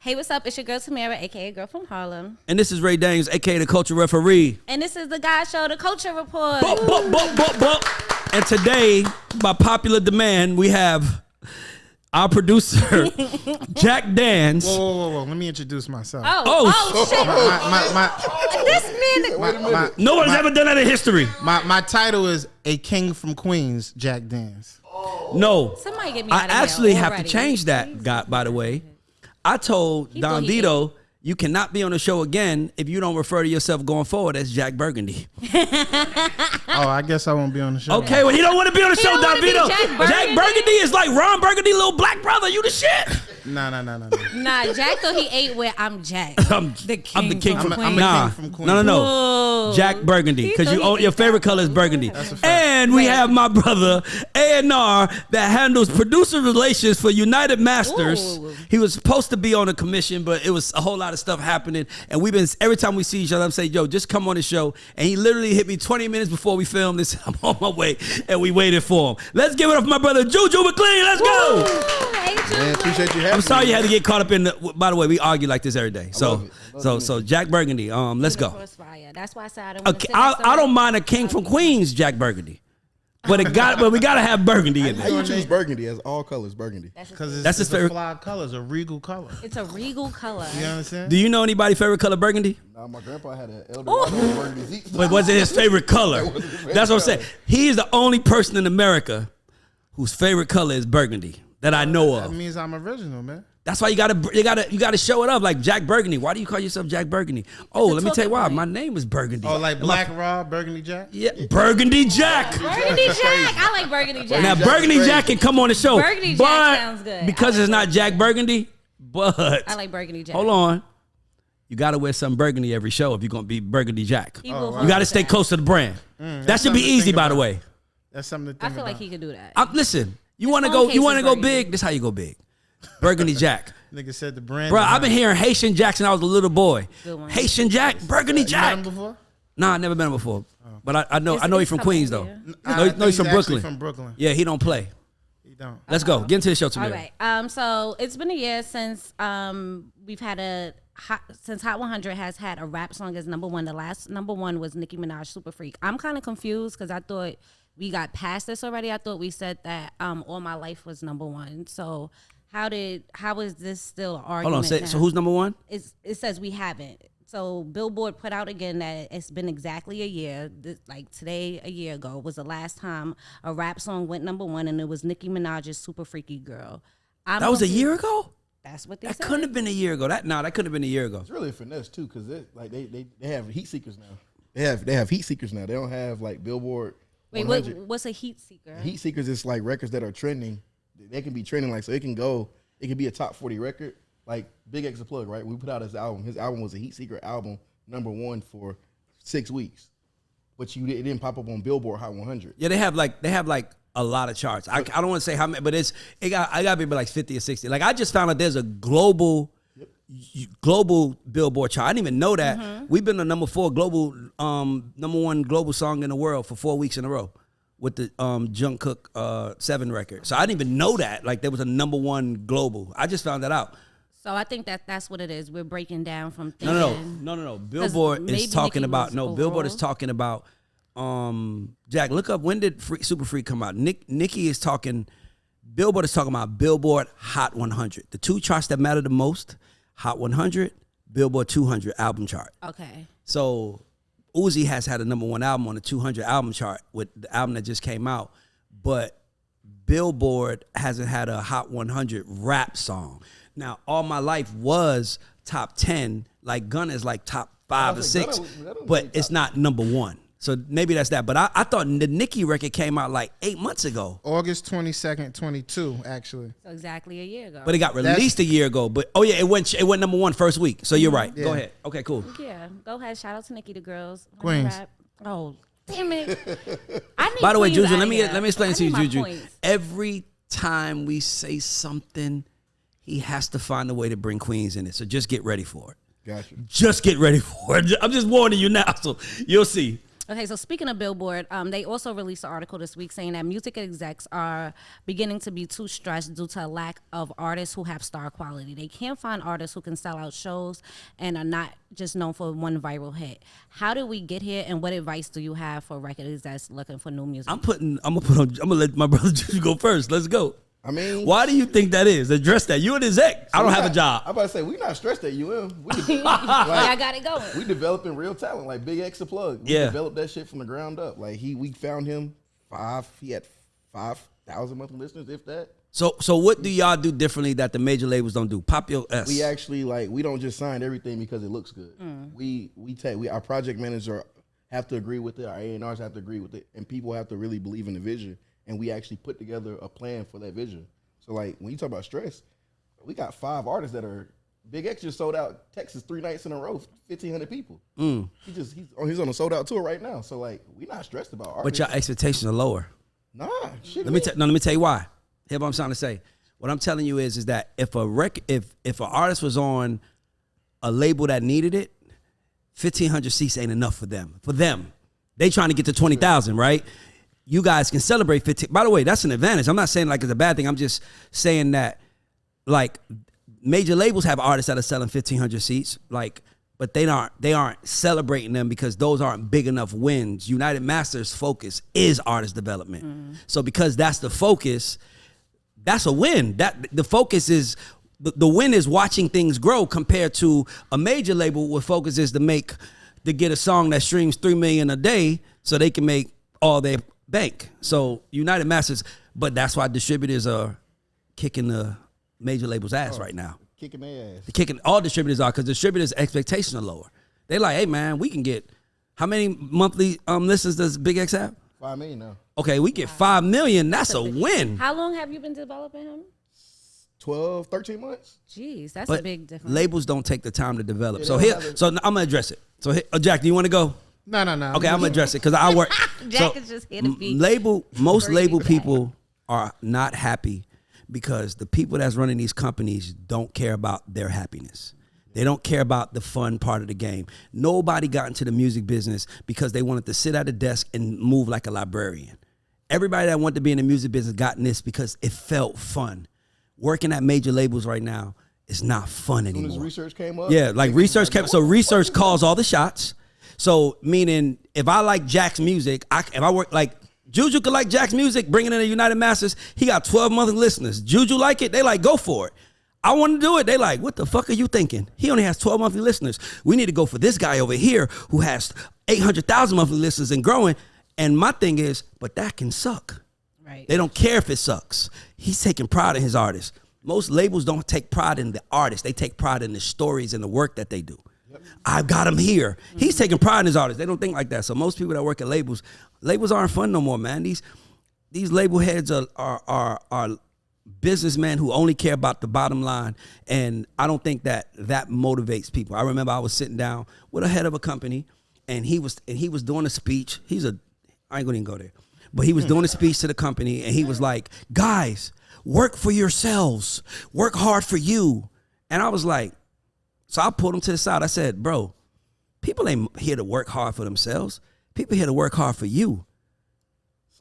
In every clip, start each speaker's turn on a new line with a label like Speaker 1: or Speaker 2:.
Speaker 1: Hey, what's up? It's your girl Tamara, aka Girl from Harlem.
Speaker 2: And this is Ray Daniels, aka the Culture Referee.
Speaker 1: And this is the Guy Show, the Culture Report.
Speaker 2: And today, by popular demand, we have our producer, Jack Dance.
Speaker 3: Whoa. Let me introduce myself.
Speaker 1: Oh shit.
Speaker 3: This man.
Speaker 2: No one's ever done that in history.
Speaker 3: My title is A King from Queens, Jack Dance.
Speaker 2: No.
Speaker 1: Somebody get me
Speaker 2: I
Speaker 1: out of here
Speaker 2: actually have
Speaker 1: already.
Speaker 2: to change that, God, by the way. I told Don Vito, you cannot be on the show again if you don't refer to yourself going forward as Jack Burgundy.
Speaker 3: I guess I won't be on the show.
Speaker 2: Okay, well, he don't want to be on the show, Don Vito.
Speaker 1: Jack
Speaker 2: Burgundy is like Ron Burgundy, little black brother. You the shit.
Speaker 3: No.
Speaker 1: Nah, Jack thought he ate where I'm Jack.
Speaker 2: I'm the king from
Speaker 3: I'm
Speaker 2: Queens.
Speaker 3: a king from Queens.
Speaker 2: No.
Speaker 1: Whoa.
Speaker 2: Jack Burgundy, because your favorite color is burgundy.
Speaker 3: That's a fact.
Speaker 2: And we have my brother A&R that handles producer relations for United Masters.
Speaker 1: Ooh.
Speaker 2: He was supposed to be on a commission, but it was a whole lot of stuff happening. And we've been, every time we see each other, I'm saying, yo, just come on the show. And he literally hit me 20 minutes before we filmed this. I'm on my way, and we waited for him. Let's give it up for my brother Juju McLean. Let's go.
Speaker 1: Hey,
Speaker 4: Man, appreciate you having me.
Speaker 2: I'm sorry you had to get caught up in the, by the way, we argue like this every day.
Speaker 4: love it.
Speaker 2: So Jack Burgundy, let's go.
Speaker 1: That's why I said I don't want
Speaker 2: Okay,
Speaker 1: to
Speaker 2: I don't mind a king from Queens, Jack Burgundy, but we gotta have burgundy in
Speaker 4: How
Speaker 2: there.
Speaker 4: you choose burgundy as all colors burgundy?
Speaker 3: Because
Speaker 2: That's his
Speaker 3: it's
Speaker 2: favorite
Speaker 3: a fly color. It's a regal color.
Speaker 1: It's a regal color.
Speaker 3: You understand?
Speaker 2: Do you know anybody's favorite color burgundy?
Speaker 4: Nah, my grandpa had an Eldorado burgundy Zeke.
Speaker 2: But was it his favorite color?
Speaker 4: That wasn't his favorite
Speaker 2: That's what I'm saying.
Speaker 4: color.
Speaker 2: He is the only person in America whose favorite color is burgundy that I know
Speaker 3: That
Speaker 2: of.
Speaker 3: means I'm original, man.
Speaker 2: That's why you gotta show it up like Jack Burgundy. Why do you call yourself Jack Burgundy? Oh, let me tell you why. My name is Burgundy.
Speaker 3: Oh, like Black Raw, Burgundy Jack?
Speaker 2: Yeah, Burgundy Jack.
Speaker 1: Burgundy Jack. I like Burgundy Jack.
Speaker 2: Now Burgundy Jack can come on the show.
Speaker 1: Burgundy Jack
Speaker 2: but
Speaker 1: sounds good.
Speaker 2: because it's not Jack Burgundy. But
Speaker 1: I like Burgundy Jack.
Speaker 2: hold on, you gotta wear some burgundy every show if you're gonna be Burgundy Jack.
Speaker 1: He will
Speaker 2: You gotta
Speaker 1: fuck
Speaker 2: stay
Speaker 1: with
Speaker 2: close to the brand. That should be
Speaker 3: something to
Speaker 2: easy,
Speaker 3: think
Speaker 2: by the
Speaker 3: about.
Speaker 2: way.
Speaker 3: That's something to
Speaker 1: I
Speaker 3: think
Speaker 1: feel
Speaker 3: about.
Speaker 1: like he could do that.
Speaker 2: Listen, you
Speaker 1: His
Speaker 2: want to
Speaker 1: phone
Speaker 2: go?
Speaker 1: case
Speaker 2: You
Speaker 1: is
Speaker 2: want to go
Speaker 1: burgundy.
Speaker 2: big? This how you go big. Burgundy Jack.
Speaker 3: Nigga said the brand.
Speaker 2: Bro, I've been hearing Haitian Jack since I was a little boy.
Speaker 1: Good one.
Speaker 2: Haitian Jack, Burgundy
Speaker 3: You met
Speaker 2: Jack.
Speaker 3: him before?
Speaker 2: Nah, I never met him before. But I know
Speaker 1: It's
Speaker 2: he's from
Speaker 1: coming
Speaker 2: Queens though.
Speaker 1: here.
Speaker 2: No, he's from
Speaker 3: actually
Speaker 2: Brooklyn.
Speaker 3: From Brooklyn.
Speaker 2: Yeah, he don't play.
Speaker 3: He don't.
Speaker 2: Let's go. Get into the show,
Speaker 1: All
Speaker 2: Tamara.
Speaker 1: right. So it's been a year since we've had since Hot 100 has had a rap song as number one. The last number one was Nicki Minaj, Super Freak. I'm kind of confused because I thought we got past this already. I thought we said that All My Life was number one. So how is this still an argument?
Speaker 2: Hold on.
Speaker 1: now?
Speaker 2: So who's number one?
Speaker 1: It says we haven't. So Billboard put out again that it's been exactly a year. Like today, a year ago, was the last time a rap song went number one, and it was Nicki Minaj's "Super Freaky Girl."
Speaker 2: That was a year ago.
Speaker 1: That's what they
Speaker 2: That
Speaker 1: said.
Speaker 2: couldn't have been a year ago. That couldn't have been a year ago.
Speaker 4: It's really a finesse too, because they have heat seekers now. They have heat seekers now. They don't have like Billboard.
Speaker 1: Wait,
Speaker 4: 100.
Speaker 1: what's a heat seeker?
Speaker 4: Heat seekers is like records that are trending. They can be trending, like, so it can go. It can be a top 40 record. Like Big X the Plug, right? We put out his album. His album was a heat seeker album, number one for 6 weeks, but it didn't pop up on Billboard Hot 100.
Speaker 2: Yeah, they have like a lot of charts. I don't want to say how many, but I got to be like 50 or 60. Like I just found out there's a global Billboard chart. I didn't even know that.
Speaker 1: Mm-hmm.
Speaker 2: We've been the number one global song in the world for 4 weeks in a row with the Jungkook 7 record. So I didn't even know that. Like there was a number one global. I just found that out.
Speaker 1: So I think that's what it is. We're breaking down from
Speaker 2: No. Billboard
Speaker 1: maybe
Speaker 2: is talking
Speaker 1: Nicki
Speaker 2: about
Speaker 1: was
Speaker 2: Billboard is
Speaker 1: overall.
Speaker 2: talking about. Jack, look up when did Super Freak come out? Nicki is talking. Billboard is talking about Billboard Hot 100. The two charts that matter the most: Hot 100, Billboard 200 album chart.
Speaker 1: Okay.
Speaker 2: So Uzi has had a number one album on the 200 album chart with the album that just came out, but Billboard hasn't had a Hot 100 rap song. Now, All My Life was top 10, like Gunna is like top 5 or 6, but it's not number one. So maybe that's that. But I thought the Nicki record came out like 8 months ago.
Speaker 3: August 22nd, 22, actually.
Speaker 1: So exactly a year ago.
Speaker 2: But it got released a year ago. But it went number one first week. So you're right. Go ahead. Okay, cool.
Speaker 1: Yeah, go ahead. Shout out to Nicki, the girls.
Speaker 3: Queens.
Speaker 1: Rap. Oh, damn it. I need
Speaker 2: By the way,
Speaker 1: Queens
Speaker 2: Juju,
Speaker 1: out
Speaker 2: let me
Speaker 1: here.
Speaker 2: explain
Speaker 1: I
Speaker 2: to you,
Speaker 1: need my
Speaker 2: Juju.
Speaker 1: points.
Speaker 2: Every time we say something, he has to find a way to bring Queens in it. So just get ready for it.
Speaker 4: Gotcha.
Speaker 2: Just get ready for it. I'm just warning you now, so you'll see.
Speaker 1: Okay, so speaking of Billboard, they also released an article this week saying that music execs are beginning to be too stressed due to a lack of artists who have star quality. They can't find artists who can sell out shows and are not just known for one viral hit. How did we get here, and what advice do you have for record execs looking for new music?
Speaker 2: I'm gonna let my brother Juju go first. Let's go.
Speaker 4: I mean,
Speaker 2: why do you think that is? Address that. You an exec. I don't have a job.
Speaker 4: I'm about to say, we not stressed at UM.
Speaker 1: I got it going.
Speaker 4: We developing real talent, like Big X the Plug. We developed that shit from the ground up. Like we found him he had 5,000 monthly listeners, if that.
Speaker 2: So what do y'all do differently that the major labels don't do? Pop your S.
Speaker 4: We actually we don't just sign everything because it looks good. Our project manager have to agree with it, our A&Rs have to agree with it, and people have to really believe in the vision. And we actually put together a plan for that vision. So like when you talk about stress, we got 5 artists that are Big X just sold out Texas 3 nights in a row, 1,500 people. He's on a sold out tour right now. So like we not stressed about artists.
Speaker 2: But your expectations are lower.
Speaker 4: Nah, shit.
Speaker 2: Let me tell you why. Here's what I'm trying to say. What I'm telling you is that if an artist was on a label that needed it, 1,500 seats ain't enough for them. For them, they trying to get to 20,000, right? You guys can celebrate 15. By the way, that's an advantage. I'm not saying like it's a bad thing. I'm just saying that like major labels have artists that are selling 1,500 seats, like, but they aren't celebrating them because those aren't big enough wins. United Masters' focus is artist development. So because that's the focus, that's a win. That the focus is the win is watching things grow compared to a major label where focus is to get a song that streams 3 million a day so they can make all their bank. So United Masters, but that's why distributors are kicking the major labels' ass right now.
Speaker 4: Kicking their ass.
Speaker 2: Kicking all distributors are because distributors' expectations are lower. They like, hey man, we can get how many monthly listeners does Big X have?
Speaker 4: 5 million now.
Speaker 2: Okay, we get 5 million. That's a win.
Speaker 1: How long have you been developing him?
Speaker 4: 12, 13 months.
Speaker 1: Jeez, that's
Speaker 2: But
Speaker 1: a big difference.
Speaker 2: labels don't take the time to develop.
Speaker 4: Yeah,
Speaker 2: So I'm gonna address it. So Jack, do you want to go?
Speaker 3: No.
Speaker 2: Okay, I'm gonna address it because I work.
Speaker 1: Jack is just here to be.
Speaker 2: Most label people are not happy because the people that's running these companies don't care about their happiness. They don't care about the fun part of the game. Nobody got into the music business because they wanted to sit at a desk and move like a librarian. Everybody that wanted to be in the music business got in this because it felt fun. Working at major labels right now is not fun anymore.
Speaker 4: As soon as research came up.
Speaker 2: Yeah, like research came. So research calls all the shots. So meaning if I like Jack's music, if I work like Juju could like Jack's music, bringing in the United Masters, he got 12 monthly listeners. Juju like it, they like go for it. I want to do it. They like, what the fuck are you thinking? He only has 12 monthly listeners. We need to go for this guy over here who has 800,000 monthly listeners and growing. And my thing is, but that can suck.
Speaker 1: Right.
Speaker 2: They don't care if it sucks. He's taking pride in his artist. Most labels don't take pride in the artist. They take pride in the stories and the work that they do. I've got him here. He's taking pride in his artist. They don't think like that. So most people that work at labels aren't fun no more, man. These label heads are businessmen who only care about the bottom line, and I don't think that motivates people. I remember I was sitting down with a head of a company, and he was doing a speech. I ain't gonna even go there, but he was doing a speech to the company, and he was like, "Guys, work for yourselves. Work hard for you." And I was like, so I pulled him to the side. I said, "Bro, people ain't here to work hard for themselves. People here to work hard for you."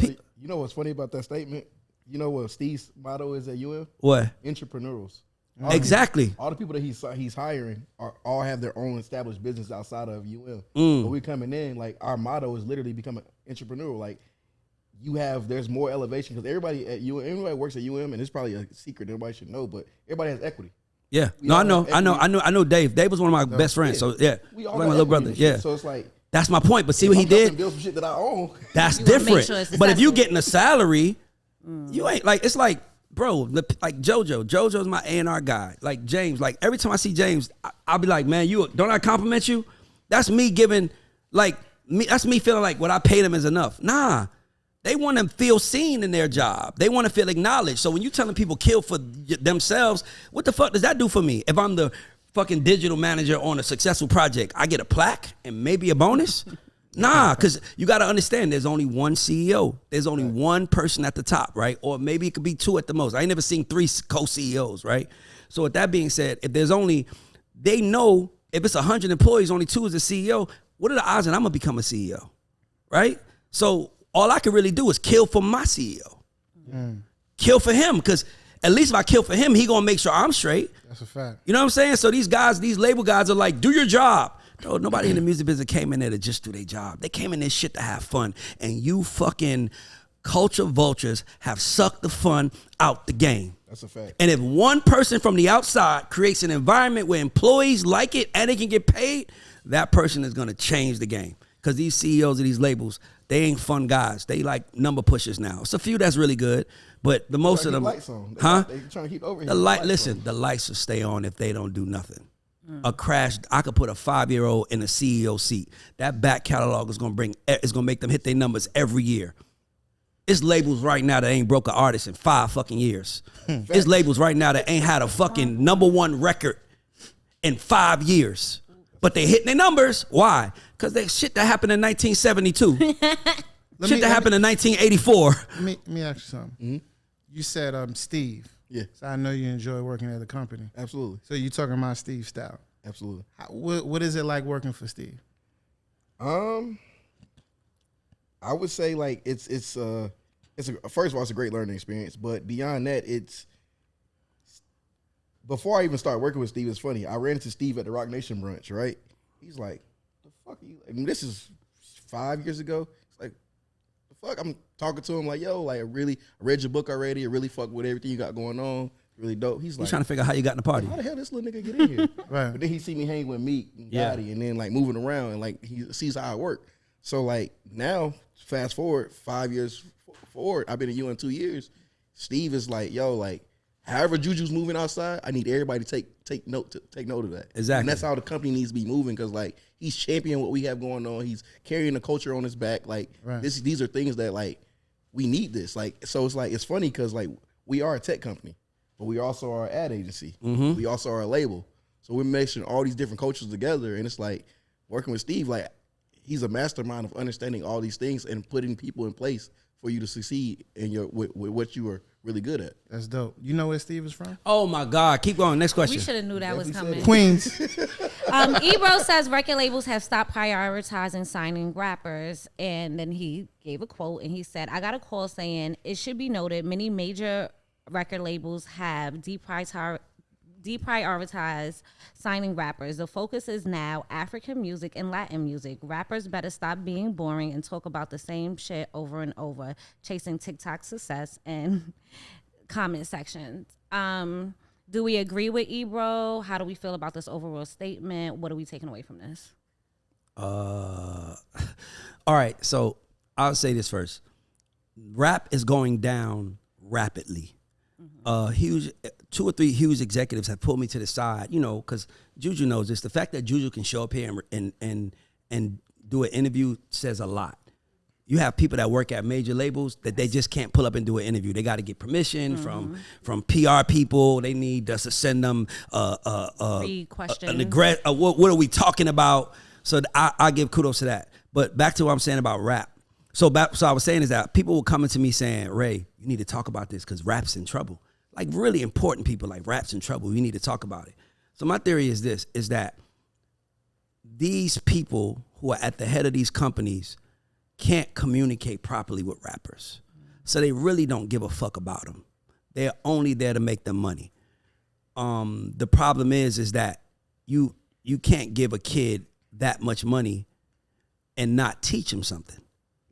Speaker 4: So, you know what's funny about that statement? You know what Steve's motto is at UM?
Speaker 2: What?
Speaker 4: Entrepreneurs.
Speaker 2: Exactly.
Speaker 4: All the people that he's hiring all have their own established business outside of UM. But we coming in, like our motto is literally become an entrepreneur. Like there's more elevation because everybody works at UM, and it's probably a secret everybody should know, but everybody has equity.
Speaker 2: Yeah. No, I know Dave. Dave was one of my best friends. So yeah.
Speaker 4: We all
Speaker 2: like my little brother. Yeah.
Speaker 4: So it's like
Speaker 2: that's my point. But see what he did?
Speaker 4: Build some shit that I own.
Speaker 2: That's
Speaker 1: You wanna make
Speaker 2: different.
Speaker 1: sure it's
Speaker 2: But if you
Speaker 1: successful.
Speaker 2: getting a salary, you ain't like it's like, bro, like JoJo's my A&R guy. Like James, like every time I see James, I'll be like, man, don't I compliment you? That's me giving that's me feeling like what I paid him is enough. Nah. They want to feel seen in their job. They want to feel acknowledged. So when you telling people kill for themselves, what the fuck does that do for me? If I'm the fucking digital manager on a successful project, I get a plaque and maybe a bonus? Nah, because you got to understand there's only one CEO. There's only one person at the top, right? Or maybe it could be 2 at the most. I ain't never seen 3 co-CEOs, right? So with that being said, they know if it's 100 employees, only 2 is the CEO, what are the odds that I'm going to become a CEO? right? So all I can really do is kill for my CEO. Kill for him, because at least if I kill for him, he gonna make sure I'm straight.
Speaker 3: That's a fact.
Speaker 2: You know what I'm saying? So these guys, these label guys are like, do your job. No, nobody in the music business came in there to just do their job. They came in this shit to have fun. And you fucking culture vultures have sucked the fun out the game.
Speaker 4: That's a fact.
Speaker 2: And if one person from the outside creates an environment where employees like it and they can get paid, that person is going to change the game. Because these CEOs of these labels, they ain't fun guys. They like number pushers now. It's a few that's really good, but the most of them,
Speaker 4: lights on. They trying to keep overhead.
Speaker 2: The lights will stay on if they don't do nothing. A crash, I could put a 5-year-old in a CEO seat. That back catalog is gonna make them hit their numbers every year. It's labels right now that ain't broke an artist in 5 fucking years. It's labels right now that ain't had a fucking #1 record in 5 years. But they hitting their numbers. Why? Because that shit that happened in 1972. Shit that happened in 1984.
Speaker 3: Let me ask you something. Mm-hmm. You said Steve.
Speaker 4: Yeah.
Speaker 3: So I know you enjoy working at the company.
Speaker 4: Absolutely.
Speaker 3: So you talking about Steve Stoute.
Speaker 4: Absolutely.
Speaker 3: What is it like working for Steve?
Speaker 4: I would say like it's first of all, it's a great learning experience, but beyond that, before I even started working with Steve, it's funny. I ran into Steve at the Rock Nation brunch, right? He's like, the fuck are you? I mean, this is 5 years ago. It's like, the fuck? I'm talking to him like, yo, like, I read your book already. I really fuck with everything you got going on. Really dope. He's like,
Speaker 2: trying to figure out how you got in the party.
Speaker 4: How the hell this little nigga get in here?
Speaker 3: Right.
Speaker 4: But then he see me hang with Meek and Gotti and then like moving around and like he sees how I work. So like now, fast forward 5 years forward, I've been in UN 2 years. Steve is like, yo, like, however Juju's moving outside, I need everybody to take note of that.
Speaker 2: Exactly.
Speaker 4: And that's how the company needs to be moving, because like he's championing what we have going on. He's carrying the culture on his back. Like these are things that like we need this. Like so it's funny because like we are a tech company, but we also are an ad agency. Mm-hmm. We also are a label. So we're mixing all these different cultures together, and it's like working with Steve. Like he's a mastermind of understanding all these things and putting people in place for you to succeed in your with what you are really good at.
Speaker 3: That's dope. You know where Steve is from?
Speaker 2: Oh my God. Keep going. Next question.
Speaker 1: We should have knew that was coming.
Speaker 3: Queens.
Speaker 1: Ebro says record labels have stopped prioritizing signing rappers. And then he gave a quote and he said, I got a call saying, it should be noted many major record labels have deprioritized signing rappers. The focus is now African music and Latin music. Rappers better stop being boring and talk about the same shit over and over, chasing TikTok success and comment sections. Do we agree with Ebro? How do we feel about this overall statement? What are we taking away from this?
Speaker 2: All right, so I'll say this first. Rap is going down rapidly. Huge 2 or 3 huge executives have pulled me to the side, you know, because Juju knows this. The fact that Juju can show up here and do an interview says a lot. You have people that work at major labels that they just can't pull up and do an interview. They got to get permission from PR people. They need us to send them
Speaker 1: questions.
Speaker 2: What are we talking about? So I give kudos to that. But back to what I'm saying about rap. So I was saying is that people were coming to me saying, Ray, you need to talk about this because rap's in trouble. Like really important people, like rap's in trouble. You need to talk about it. So my theory is this, is that these people who are at the head of these companies can't communicate properly with rappers. So they really don't give a fuck about them. They're only there to make them money. The problem is that you can't give a kid that much money and not teach him something.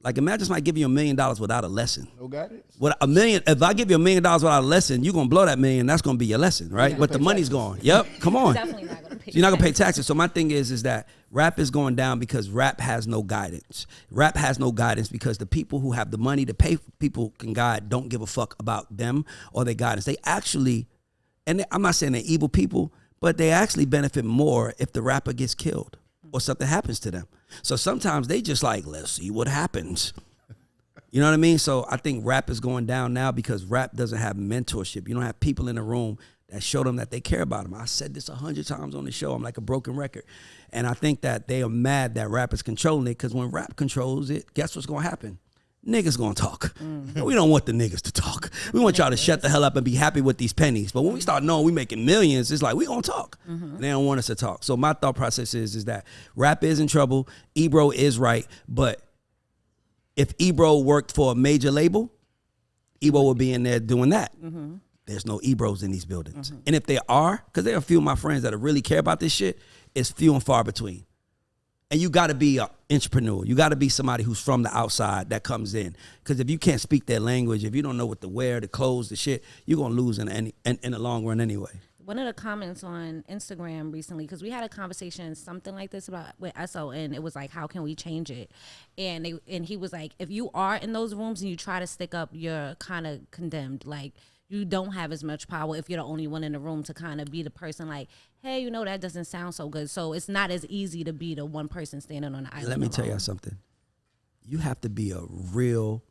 Speaker 2: Like imagine somebody give you $1 million without a lesson.
Speaker 4: No guidance.
Speaker 2: What $1 million? If I give you $1 million without a lesson, you're gonna blow that $1 million. That's gonna be your lesson, right? But the money's gone. Yep. Come on.
Speaker 1: Definitely not gonna pay.
Speaker 2: You're not gonna pay taxes. So my thing is that rap is going down because rap has no guidance. Rap has no guidance because the people who have the money to pay people can guide don't give a fuck about them or their guidance. They actually, and I'm not saying they're evil people, but they actually benefit more if the rapper gets killed or something happens to them. So sometimes they just like, let's see what happens. You know what I mean? So I think rap is going down now because rap doesn't have mentorship. You don't have people in the room that show them that they care about them. I said this 100 times on the show. I'm like a broken record. And I think that they are mad that rap is controlling it because when rap controls it, guess what's going to happen? Niggas gonna talk. We don't want the niggas to talk. We want y'all to shut the hell up and be happy with these pennies. But when we start knowing we making millions, it's like we gonna talk. They don't want us to talk. So my thought process is that rap is in trouble. Ebro is right, but If Ebro worked for a major label, Ebro would be in there doing that. There's no Ebros in these buildings. And if there are, because there are a few of my friends that really care about this shit, it's few and far between. And you got to be an entrepreneur. You got to be somebody who's from the outside that comes in. Because if you can't speak their language, if you don't know what to wear, the clothes, the shit, you're going to lose in the long run anyway.
Speaker 1: One of the comments on Instagram recently, because we had a conversation, something like this with SON, it was like, how can we change it? And he was like, if you are in those rooms and you try to stick up, you're kind of condemned. Like, you don't have as much power if you're the only one in the room to kind of be the person like, hey, you know, that doesn't sound so good. So it's not as easy to be the one person standing on the island.
Speaker 2: Let me tell you something. You have to be a real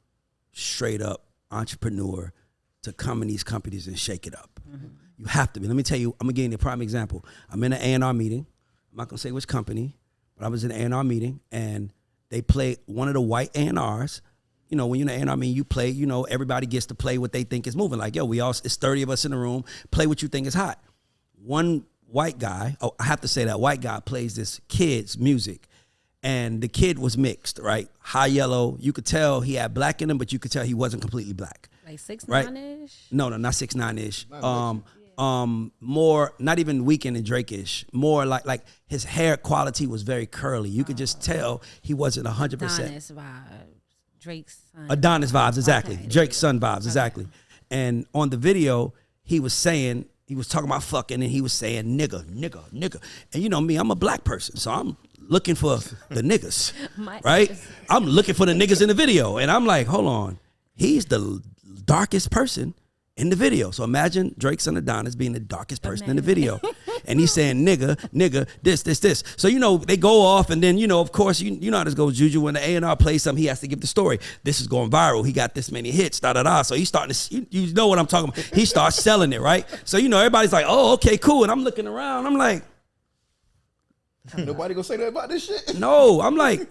Speaker 2: straight up entrepreneur to come in these companies and shake it up. You have to be. Let me tell you, I'm going to give you a prime example. I'm in an A&R meeting. I'm not going to say which company, but I was in an A&R meeting, and they played one of the white A&Rs. You know, when you're in the A&R meeting, you play, you know, everybody gets to play what they think is moving. Like, yo, it's 30 of us in the room, play what you think is hot. One white guy, I have to say that white guy plays this kid's music, and the kid was mixed, right? High yellow. You could tell he had black in him, but you could tell he wasn't completely black.
Speaker 1: Like 6'9"-ish?
Speaker 2: Right? No, not 6'9"-ish. More, not even Weeknd and Drake-ish. More like his hair quality was very curly. You could just tell he wasn't 100%.
Speaker 1: Adonis vibes. Drake's son.
Speaker 2: Adonis vibes, exactly.
Speaker 1: Okay.
Speaker 2: Drake's son vibes, exactly. And on the video, he was talking about fucking, and he was saying nigga. And you know me, I'm a black person, so I'm looking for the niggas, right? I'm looking for the niggas in the video. And I'm like, hold on. He's the darkest person in the video. So imagine Drake's son Adonis being the darkest person in the video. And he's saying, nigga, this. So, you know, they go off, and then, you know, of course, you know how this goes, Juju. When the A&R plays something, he has to give the story. This is going viral. He got this many hits, da-da-da. So he's starting to, you know what I'm talking about. He starts selling it, right? So, you know, everybody's like, oh, okay, cool. And I'm looking around. I'm like,
Speaker 4: nobody gonna say that about this shit?
Speaker 2: no. I'm like,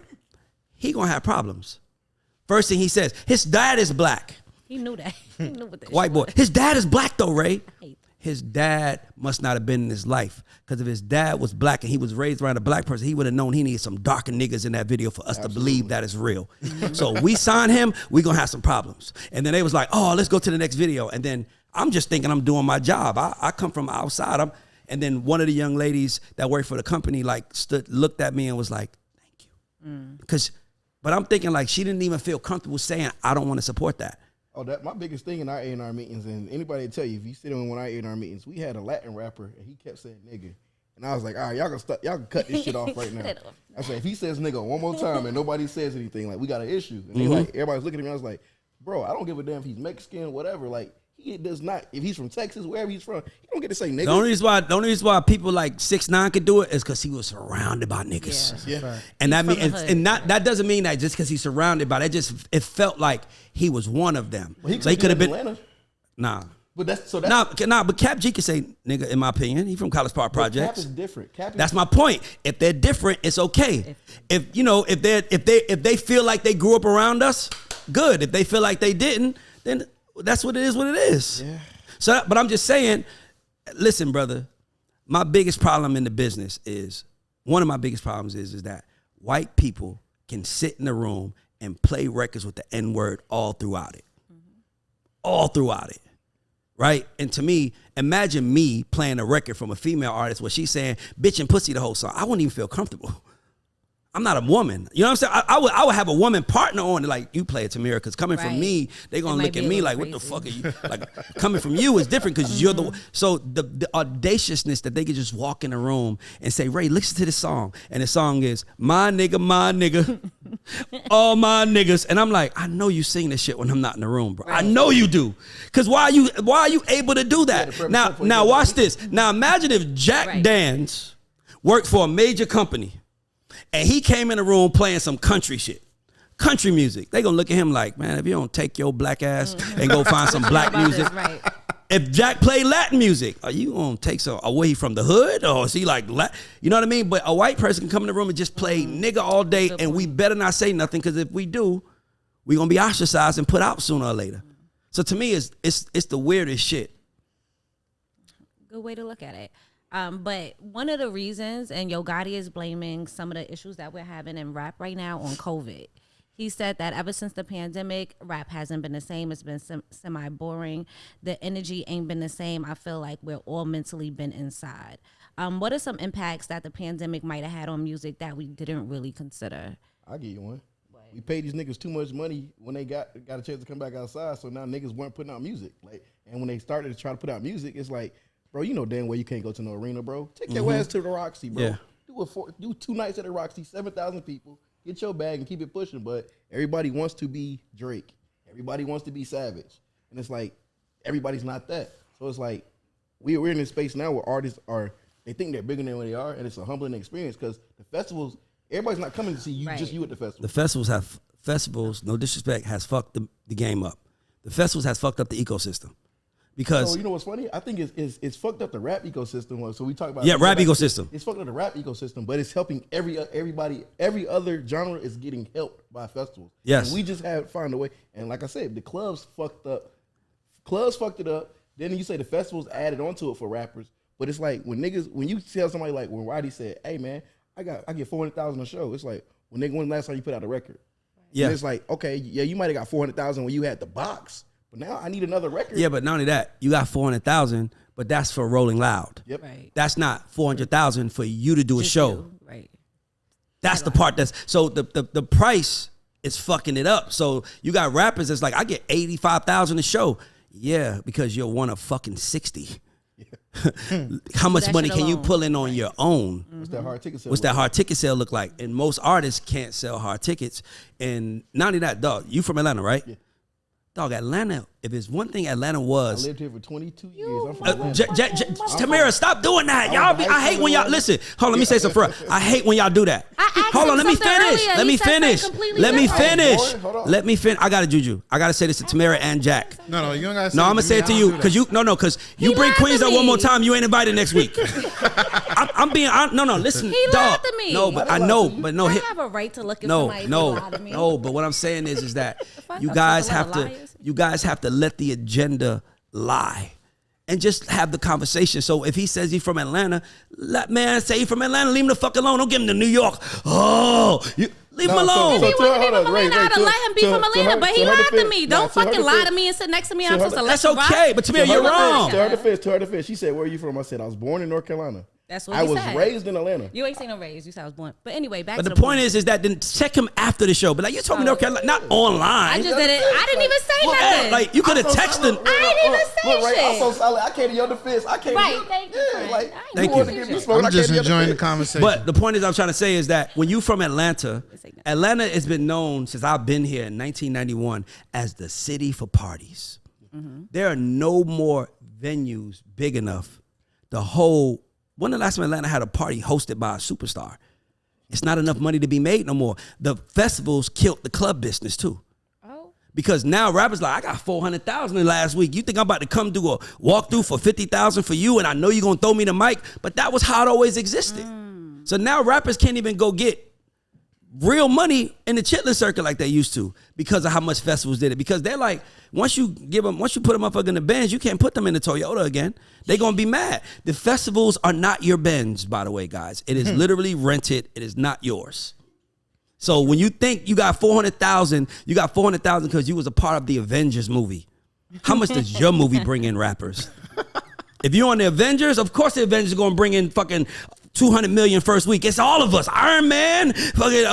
Speaker 2: he gonna have problems. First thing he says, his dad is black.
Speaker 1: He knew that. He knew what that
Speaker 2: White boy. His dad is black though, Ray.
Speaker 1: I hate
Speaker 2: His dad must not have been in his life, because if his dad was black and he was raised around a black person, he would have known he needed some darker niggas in that video for us to believe that is real. So we sign him, we gonna have some problems. And then they was like, oh, let's go to the next video. And then I'm just thinking I'm doing my job. I come from outside. And then one of the young ladies that worked for the company looked at me and was like, thank you. But I'm thinking like she didn't even feel comfortable saying, I don't want to support that.
Speaker 4: Oh, that my biggest thing in our A&R meetings, and anybody tell you, if you sit in one of our A&R meetings, we had a Latin rapper, and he kept saying nigga. And I was like, all right, y'all can cut this shit off right now. I said, if he says nigga one more time and nobody says anything, like, we got an issue. And they like, everybody's looking at me, I was like, bro, I don't give a damn if he's Mexican, whatever. Like, he does not, if he's from Texas, wherever he's from, he don't get to say nigga.
Speaker 2: The only reason why people like 6ix9ine could do it is because he was surrounded by niggas.
Speaker 4: Yeah.
Speaker 2: And that means, that doesn't mean that just because he's surrounded by that. It felt like he was one of them.
Speaker 4: Well,
Speaker 2: so he could have been
Speaker 4: Atlanta.
Speaker 2: Nah.
Speaker 4: But that's
Speaker 2: but Cap G can say nigga, in my opinion. He from College Park Projects.
Speaker 4: Cap is different.
Speaker 2: That's my point. If they're different, it's okay. If they feel like they grew up around us, good. If they feel like they didn't, then that's what it is. Yeah. So, but I'm just saying, listen, brother, my biggest problem in the business is, one of my biggest problems is that white people can sit in the room and play records with the N-word all throughout it. All throughout it. Right? And to me, imagine me playing a record from a female artist where she's saying bitch and pussy the whole song. I wouldn't even feel comfortable. I'm not a woman. You know what I'm saying? I would have a woman partner on it, like, you play it, Tamira, because coming from me, they're going to look at me like, what the fuck are you? Like, coming from you is different because you're the... So the audaciousness that they could just walk in the room and say, Ray, listen to this song. And the song is, my nigga, all my niggas. And I'm like, I know you sing this shit when I'm not in the room, bro. Right. I know you do. Because why are you able to do that? Now watch this. Now imagine if Jack Dance worked for a major company, and he came in the room playing some country shit, country music. They gonna look at him like, man, if you don't take your black ass and go find some black music.
Speaker 1: Right.
Speaker 2: If Jack played Latin music, are you gonna take some away from the hood, or is he like, you know what I mean? But a white person can come in the room and just play nigga all day, and we better not say nothing, because if we do, we gonna be ostracized and put out sooner or later. So to me, it's the weirdest shit.
Speaker 1: Good way to look at it. But one of the reasons, and Yo Gotti is blaming some of the issues that we're having in rap right now on COVID. He said that ever since the pandemic, rap hasn't been the same. It's been semi-boring. The energy ain't been the same. I feel like we're all mentally been inside. What are some impacts that the pandemic might have had on music that we didn't really consider?
Speaker 4: I'll give you one. We paid these niggas too much money when they got a chance to come back outside, so now niggas weren't putting out music. Like, and when they started to try to put out music, it's like, bro, you know damn well you can't go to no arena, bro. Take your ass to the Roxy, bro.
Speaker 2: Yeah.
Speaker 4: Do 2 nights at the Roxy, 7,000 people. Get your bag and keep it pushing. But everybody wants to be Drake. Everybody wants to be Savage, and it's like everybody's not that. So it's like we're in this space now where artists they think they're bigger than what they are, and it's a humbling experience because the festivals. Everybody's not coming to see you, just you at the festival.
Speaker 2: The festivals, no disrespect, has fucked the game up. The festivals has fucked up the ecosystem. Because
Speaker 4: so you know what's funny? I think it's fucked up the rap ecosystem. So we talk about
Speaker 2: rap ecosystem.
Speaker 4: It's fucked up the rap ecosystem, but it's helping everybody. Every other genre is getting helped by festivals.
Speaker 2: Yes,
Speaker 4: and we just have to find a way. And like I said, the clubs fucked up. Clubs fucked it up. Then you say the festivals added onto it for rappers. But it's like when you tell somebody like when Roddy said, "Hey man, I get 400,000 a show." It's like when last time you put out a record? Yeah, and it's like okay, yeah, you might have got 400,000 when you had the box, but now I need another record.
Speaker 2: Yeah, but not only that, you got 400,000, but that's for Rolling Loud.
Speaker 4: Yep,
Speaker 1: right.
Speaker 2: That's not 400,000 for you to do a show.
Speaker 1: Right.
Speaker 2: That's the part that's so the price is fucking it up. So you got rappers that's like I get 85,000 a show. Yeah, because you're one of fucking 60. How much money can you pull in on your own?
Speaker 4: What's that hard ticket sale?
Speaker 2: What's that hard ticket sale look like? And most artists can't sell hard tickets. And not only that, dog, you from Atlanta, right?
Speaker 4: Yeah.
Speaker 2: Dog, Atlanta, if it's one thing Atlanta was.
Speaker 4: I lived here for 22 years. I'm from Atlanta.
Speaker 2: Tamara, stop doing that. Y'all I hate when y'all, listen, hold on, let me say something for real. I hate when y'all do that. Hold on, let me finish. Let me finish. Let me finish. I got to Juju. I got to say this to Tamara and Jack.
Speaker 3: No, you don't got to say
Speaker 2: No, I'm going to say it to you because because you bring Queens up one more time, you ain't invited next week. Listen,
Speaker 1: he
Speaker 2: dog.
Speaker 1: laughed at me.
Speaker 2: No, but I know, but no.
Speaker 1: I have a right to look at somebody lie to me.
Speaker 2: No, but what I'm saying is that you guys have to let the agenda lie and just have the conversation. So if he says he's from Atlanta, let man say he's from Atlanta, leave him the fuck alone. Don't give him to New York. Leave him alone.
Speaker 1: If he wanted to be from Atlanta, I'd let him be from Atlanta, but he lied to me. Don't fucking lie to me and sit next to me. I'm supposed to let you rock.
Speaker 2: That's okay, but Tamir, you're wrong.
Speaker 4: To her defense, she said, "Where are you from?" I said, "I was born in North Carolina."
Speaker 1: That's what
Speaker 4: I was raised in Atlanta.
Speaker 1: You ain't seen no raised. You said I was born. But anyway, back to
Speaker 2: the point is that then check him after the show. But like you told me North Carolina, not online.
Speaker 1: I just did it. I didn't even say nothing.
Speaker 2: Like you could have texted.
Speaker 1: I didn't even say shit.
Speaker 4: I'm so solid. I came to your defense. I came.
Speaker 1: Right. Thank you.
Speaker 2: Thank you.
Speaker 3: I'm just enjoying the conversation.
Speaker 2: But the point is, I'm trying to say is that when you from Atlanta, Atlanta has been known since I've been here in 1991 as the city for parties. Mm-hmm. There are no more venues big enough. When the last time Atlanta had a party hosted by a superstar? It's not enough money to be made no more. The festivals killed the club business too. Oh. Because now rappers like, I got 400,000 last week. You think I'm about to come do a walkthrough for 50,000 for you and I know you're going to throw me the mic? But that was how it always existed. So now rappers can't even go get real money in the chitlin circuit like they used to because of how much festivals did it. Because they're like, once you put them up in the Benz, you can't put them in the Toyota again. They're going to be mad. The festivals are not your Benz, by the way, guys. It is literally rented. It is not yours. So when you think you got 400,000, you got 400,000 because you was a part of the Avengers movie. How much does your movie bring in rappers? If you're on the Avengers, of course the Avengers are going to bring in fucking 200 million first week. It's all of us. Iron Man, fucking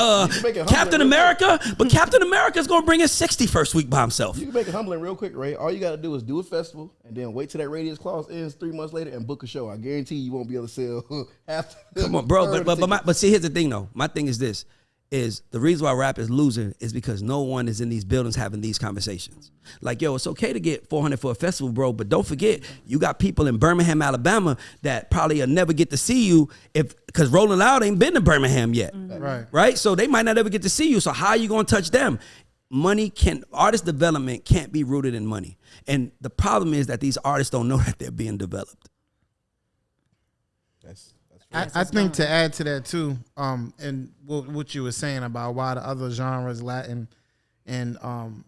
Speaker 2: Captain America. But Captain America is going to bring in 60 first week by himself.
Speaker 4: You can make it humbling real quick, Ray. All you got to do is do a festival and then wait till that radius clause ends 3 months later and book a show. I guarantee you won't be able to sell half.
Speaker 2: Come on, bro. But see, here's the thing, though. My thing is this. Is the reason why rap is losing is because no one is in these buildings having these conversations. Like, yo, it's okay to get 400 for a festival, bro, but don't forget, you got people in Birmingham, Alabama that probably will never get to see you because Rolling Loud ain't been to Birmingham yet. Right? So they might not ever get to see you. So how are you going to touch them? Artist development can't be rooted in money. And the problem is that these artists don't know that they're being developed.
Speaker 3: I think to add to that too, and what you were saying about why the other genres, Latin and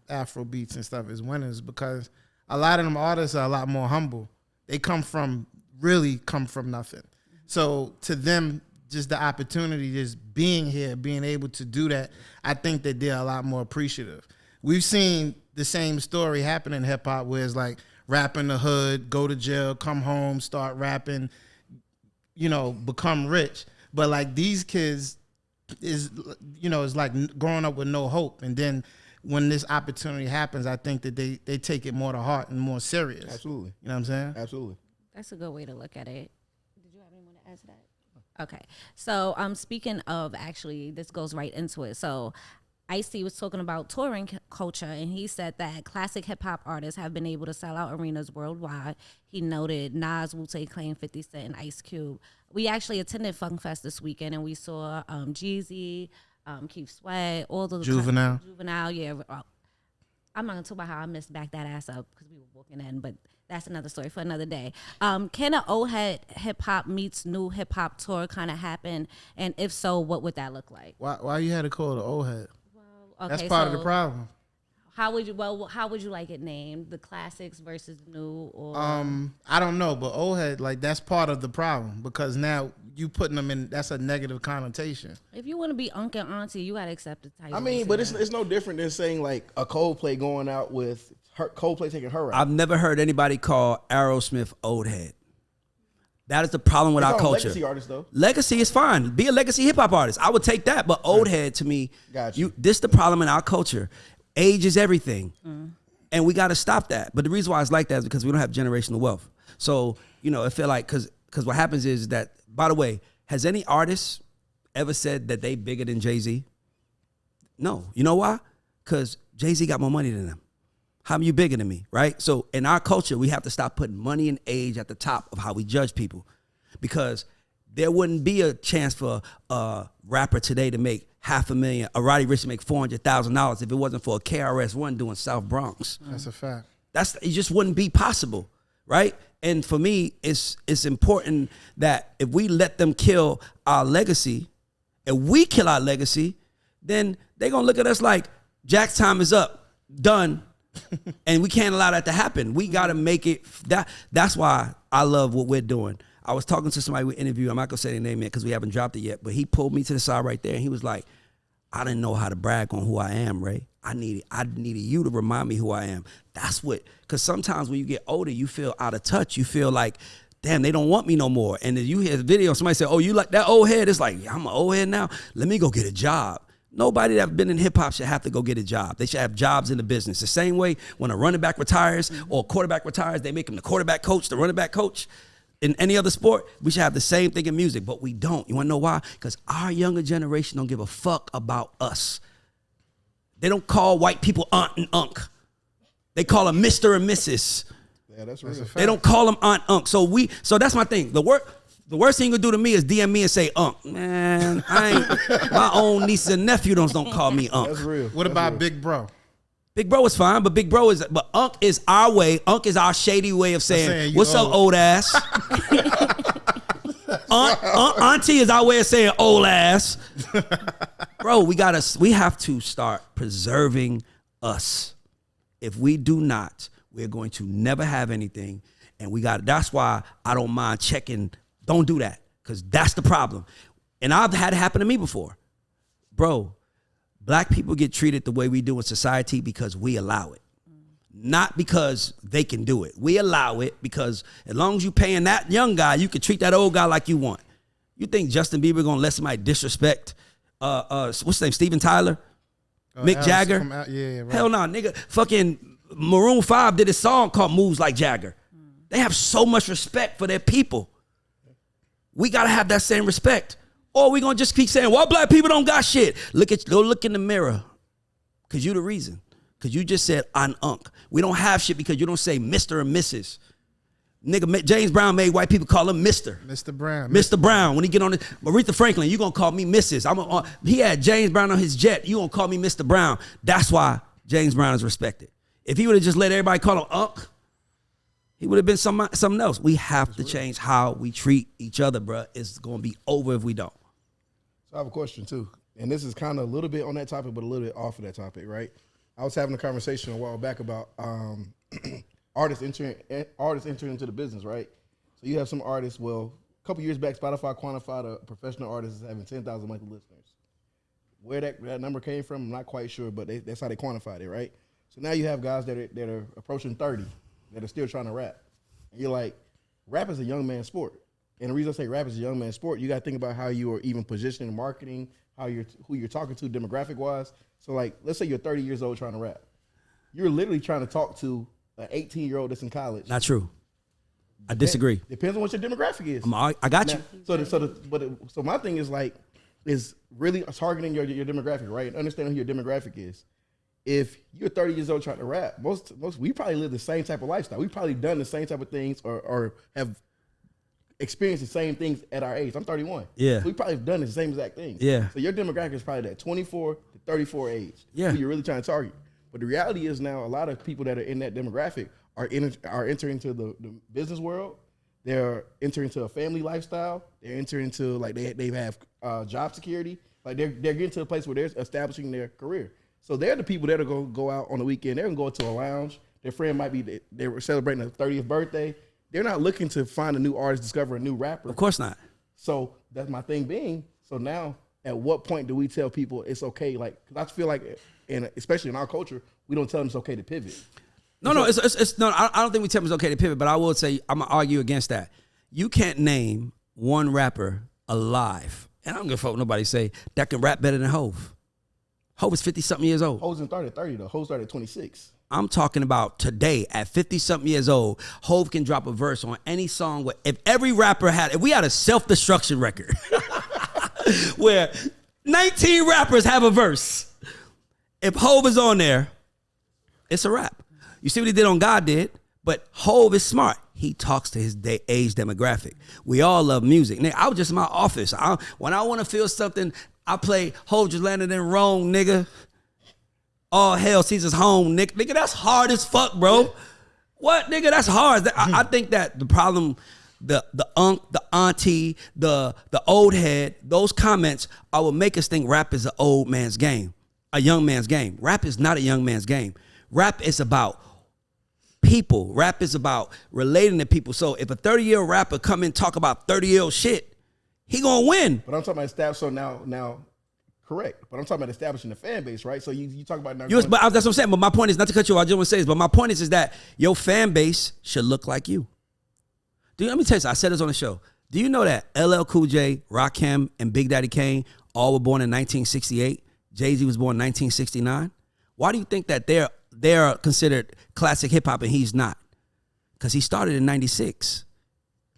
Speaker 3: Afro beats and stuff, is winners because a lot of them artists are a lot more humble. They come from nothing. So to them, just the opportunity, just being here, being able to do that, I think that they're a lot more appreciative. We've seen the same story happen in hip hop, where it's like rap in the hood, go to jail, come home, start rapping, become rich. But like these kids is like growing up with no hope. And then when this opportunity happens, I think that they take it more to heart and more serious.
Speaker 4: Absolutely.
Speaker 3: You know what I'm saying?
Speaker 4: Absolutely.
Speaker 1: That's a good way to look at it. Did you have anyone to add to that? Okay. So speaking of, actually, this goes right into it. So Ice-T was talking about touring culture, and he said that classic hip-hop artists have been able to sell out arenas worldwide. He noted Nas, Wu-Tang Clan, 50 Cent, and Ice Cube. We actually attended Funk Fest this weekend, and we saw Jeezy, Keith Sweat, all those
Speaker 3: Juvenile,
Speaker 1: yeah. I'm not gonna talk about how I missed back that ass up because we were walking in, but that's another story for another day. Can an old head hip hop meets new hip hop tour kind of happen? And if so, what would that look like?
Speaker 3: why you had to call it the old head?
Speaker 1: Okay,
Speaker 3: that's part of the problem.
Speaker 1: How would you like it named? The classics versus new, or
Speaker 3: I don't know, but old head, like, that's part of the problem, because now you putting them in, that's a negative connotation.
Speaker 1: if you want to be uncle and auntie, you gotta accept the title.
Speaker 4: I mean, but it's no different than saying like a Coldplay going out with Coldplay taking her out.
Speaker 2: I've never heard anybody call Aerosmith old head. That is the problem with our culture.
Speaker 4: Legacy artist though.
Speaker 2: Legacy is fine. Be a legacy hip hop artist. I would take that. But old head, to me, this the problem in our culture. Age is everything, and we got to stop that. But the reason why it's like that is because we don't have generational wealth. So I feel like because what happens is that. By the way, has any artist ever said that they bigger than Jay-Z? No. You know why? Because Jay-Z got more money than them. How are you bigger than me, right? So in our culture, we have to stop putting money and age at the top of how we judge people, because there wouldn't be a chance for a rapper today to make $500,000, a Roddy Ricch to make $400,000 if it wasn't for a KRS-One doing South Bronx.
Speaker 3: That's a fact.
Speaker 2: It just wouldn't be possible, right? And for me, it's important that if we let them kill our legacy, and we kill our legacy, then they're gonna look at us like Jack's time is up, done. And we can't allow that to happen. We got to make it that's why I love what we're doing. I was talking to somebody we interviewed. I'm not gonna say their name yet because we haven't dropped it yet, but he pulled me to the side right there and he was like, I didn't know how to brag on who I am, Ray. I needed you to remind me who I am. That's what, because sometimes when you get older, you feel out of touch. You feel like, damn, they don't want me no more. And then you hear a video, somebody say, oh, you like that old head? It's like, yeah, I'm an old head now. Let me go get a job. Nobody that's been in hip hop should have to go get a job. They should have jobs in the business. The same way when a running back retires or a quarterback retires, they make him the quarterback coach, the running back coach. In any other sport, we should have the same thing in music, but we don't. You want to know why? Because our younger generation don't give a fuck about us. They don't call white people aunt and unc. They call them Mr. and Mrs.
Speaker 4: Yeah, that's real.
Speaker 2: They don't call them aunt, unc. So that's my thing. The worst thing you can do to me is DM me and say, Unc. Man, my own nieces and nephews don't call me Unc.
Speaker 4: That's real.
Speaker 3: What about Big Bro?
Speaker 2: Big Bro is fine, but Unc is our way. Unc is our shady way of saying what's up, old ass? Auntie is our way of saying old ass. Bro, we have to start preserving us. If we do not, we're going to never have anything. And that's why I don't mind checking. Don't do that, because that's the problem. And I've had it happen to me before. Bro, black people get treated the way we do in society because we allow it. Not because they can do it. We allow it because as long as you paying that young guy, you can treat that old guy like you want. You think Justin Bieber gonna let somebody disrespect what's his name, Steven Tyler? Mick Jagger?
Speaker 3: Yeah, right.
Speaker 2: Hell no, nigga. Fucking Maroon 5 did a song called Moves Like Jagger. They have so much respect for their people. We gotta have that same respect. Or we gonna just keep saying, well, black people don't got shit. Go look in the mirror. Cause you the reason. Cause you just said I'm Unc. We don't have shit because you don't say Mr. and Mrs. Nigga, James Brown made white people call him Mr.
Speaker 3: Mr. Brown.
Speaker 2: Mr. Brown. When he get on it, Aretha Franklin, you gonna call me Mrs. He had James Brown on his jet. You gonna call me Mr. Brown. That's why James Brown is respected. If he would have just let everybody call him Unc, he would have been something else. We have to change how we treat each other, bruh. It's gonna be over if we don't.
Speaker 4: So I have a question too. And this is kind of a little bit on that topic, but a little bit off of that topic, right? I was having a conversation a while back about artists entering into the business, right? So you have some artists, well, a couple years back, Spotify quantified a professional artist as having 10,000 monthly listeners. Where that number came from, I'm not quite sure, but that's how they quantified it, right? So now you have guys that are approaching 30 that are still trying to rap. And you're like, rap is a young man's sport. And the reason I say rap is a young man's sport, you got to think about how you are even positioning in marketing, who you're talking to demographic-wise. So, like, let's say you're 30 years old trying to rap. You're literally trying to talk to an 18-year-old that's in college.
Speaker 2: Not true. I disagree.
Speaker 4: Depends on what your demographic is.
Speaker 2: I got you.
Speaker 4: So my thing is really targeting your demographic, right? And understanding who your demographic is. If you're 30 years old trying to rap, most we probably live the same type of lifestyle. We've probably done the same type of things or have experienced the same things at our age. I'm 31.
Speaker 2: Yeah.
Speaker 4: So we probably have done the same exact thing.
Speaker 2: Yeah.
Speaker 4: So your demographic is probably that 24 to 34 age.
Speaker 2: Yeah.
Speaker 4: Who you're really trying to target. But the reality is now a lot of people that are in that demographic are entering into the business world. They're entering into a family lifestyle. They're entering into, like, they have job security. Like, they're getting to a place where they're establishing their career. So they're the people that are going to go out on the weekend. They're going to go to a lounge. Their friend might be, they were celebrating their 30th birthday. They're not looking to find a new artist, discover a new rapper.
Speaker 2: Of course not.
Speaker 4: So that's my thing being. So now, at what point do we tell people it's okay? Like, because I feel like, and especially in our culture, we don't tell them it's okay to pivot.
Speaker 2: No, it's no. I don't think we tell them it's okay to pivot, but I will say I'm gonna argue against that. You can't name one rapper alive, and I don't give a fuck what nobody say, that can rap better than Hov. Hov is 50-something years old.
Speaker 4: Hov didn't start at 30 though. Hov started at 26.
Speaker 2: I'm talking about today at 50-something years old. Hov can drop a verse on any song. If every rapper if we had a self-destruction record where 19 rappers have a verse, if Hov is on there, it's a rap. You see what he did on God Did, but Hov is smart. He talks to his age demographic. We all love music. Nigga, I was just in my office. When I want to feel something, I play Hov just landed in Rome, nigga. All hell Caesar's home, nigga. Nigga, that's hard as fuck, bro. What, nigga? That's hard. I think that the problem, the auntie, the old head, those comments are what make us think rap is an old man's game, a young man's game. Rap is not a young man's game. Rap is about people. Rap is about relating to people. So if a 30-year-old rapper come and talk about 30-year-old shit, he gonna win.
Speaker 4: But I'm talking about establish. So now, correct. But I'm talking about establishing the fan base, right? So you talk about now.
Speaker 2: But that's what I'm saying. But my point is not to cut you off. I just want to say this. But my point is that your fan base should look like you. Let me tell you something. I said this on the show. Do you know that LL Cool J, Rakim, and Big Daddy Kane all were born in 1968? Jay-Z was born in 1969. Why do you think that they're considered classic hip hop and he's not? Because he started in 96.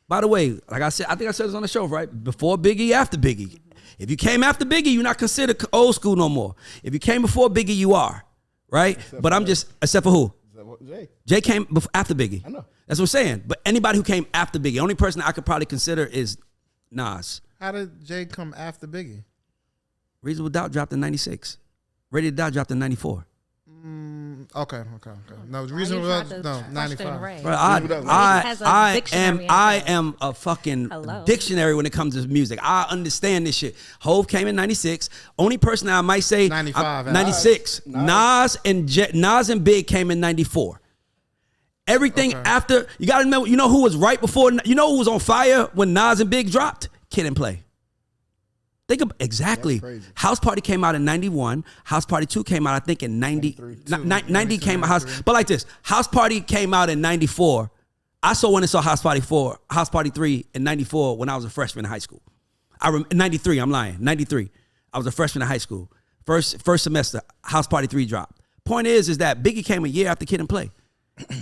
Speaker 2: By the way, like I said, I think I said this on the show, right? Before Biggie, after Biggie. If you came after Biggie, you're not considered old school no more. If you came before Biggie, you are, right? Except for who? Jay came after Biggie.
Speaker 4: I know.
Speaker 2: That's what I'm saying. But anybody who came after Biggie, the only person I could probably consider is Nas.
Speaker 3: How did Jay come after Biggie?
Speaker 2: Reasonable Doubt dropped in 96. Ready to Die dropped in 94.
Speaker 3: Okay. No, Reasonable Doubt, no, 95.
Speaker 2: Bro, I am a fucking dictionary when it comes to music. I understand this shit. Hov came in 96. Only person I might say 96. Nas and Big came in 94. Everything after, you gotta remember, you know who was right before, you know who was on fire when Nas and Big dropped? Kid and Play. Think of exactly. House Party came out in 91. House Party 2 came out, I think, in 90. 90 came out. But like this, House Party came out in 94. I went and saw House Party 3 in 94 when I was a freshman in high school. 93, I'm lying. 93. I was a freshman in high school. First semester, House Party 3 dropped. Point is that Biggie came a year after Kid and Play.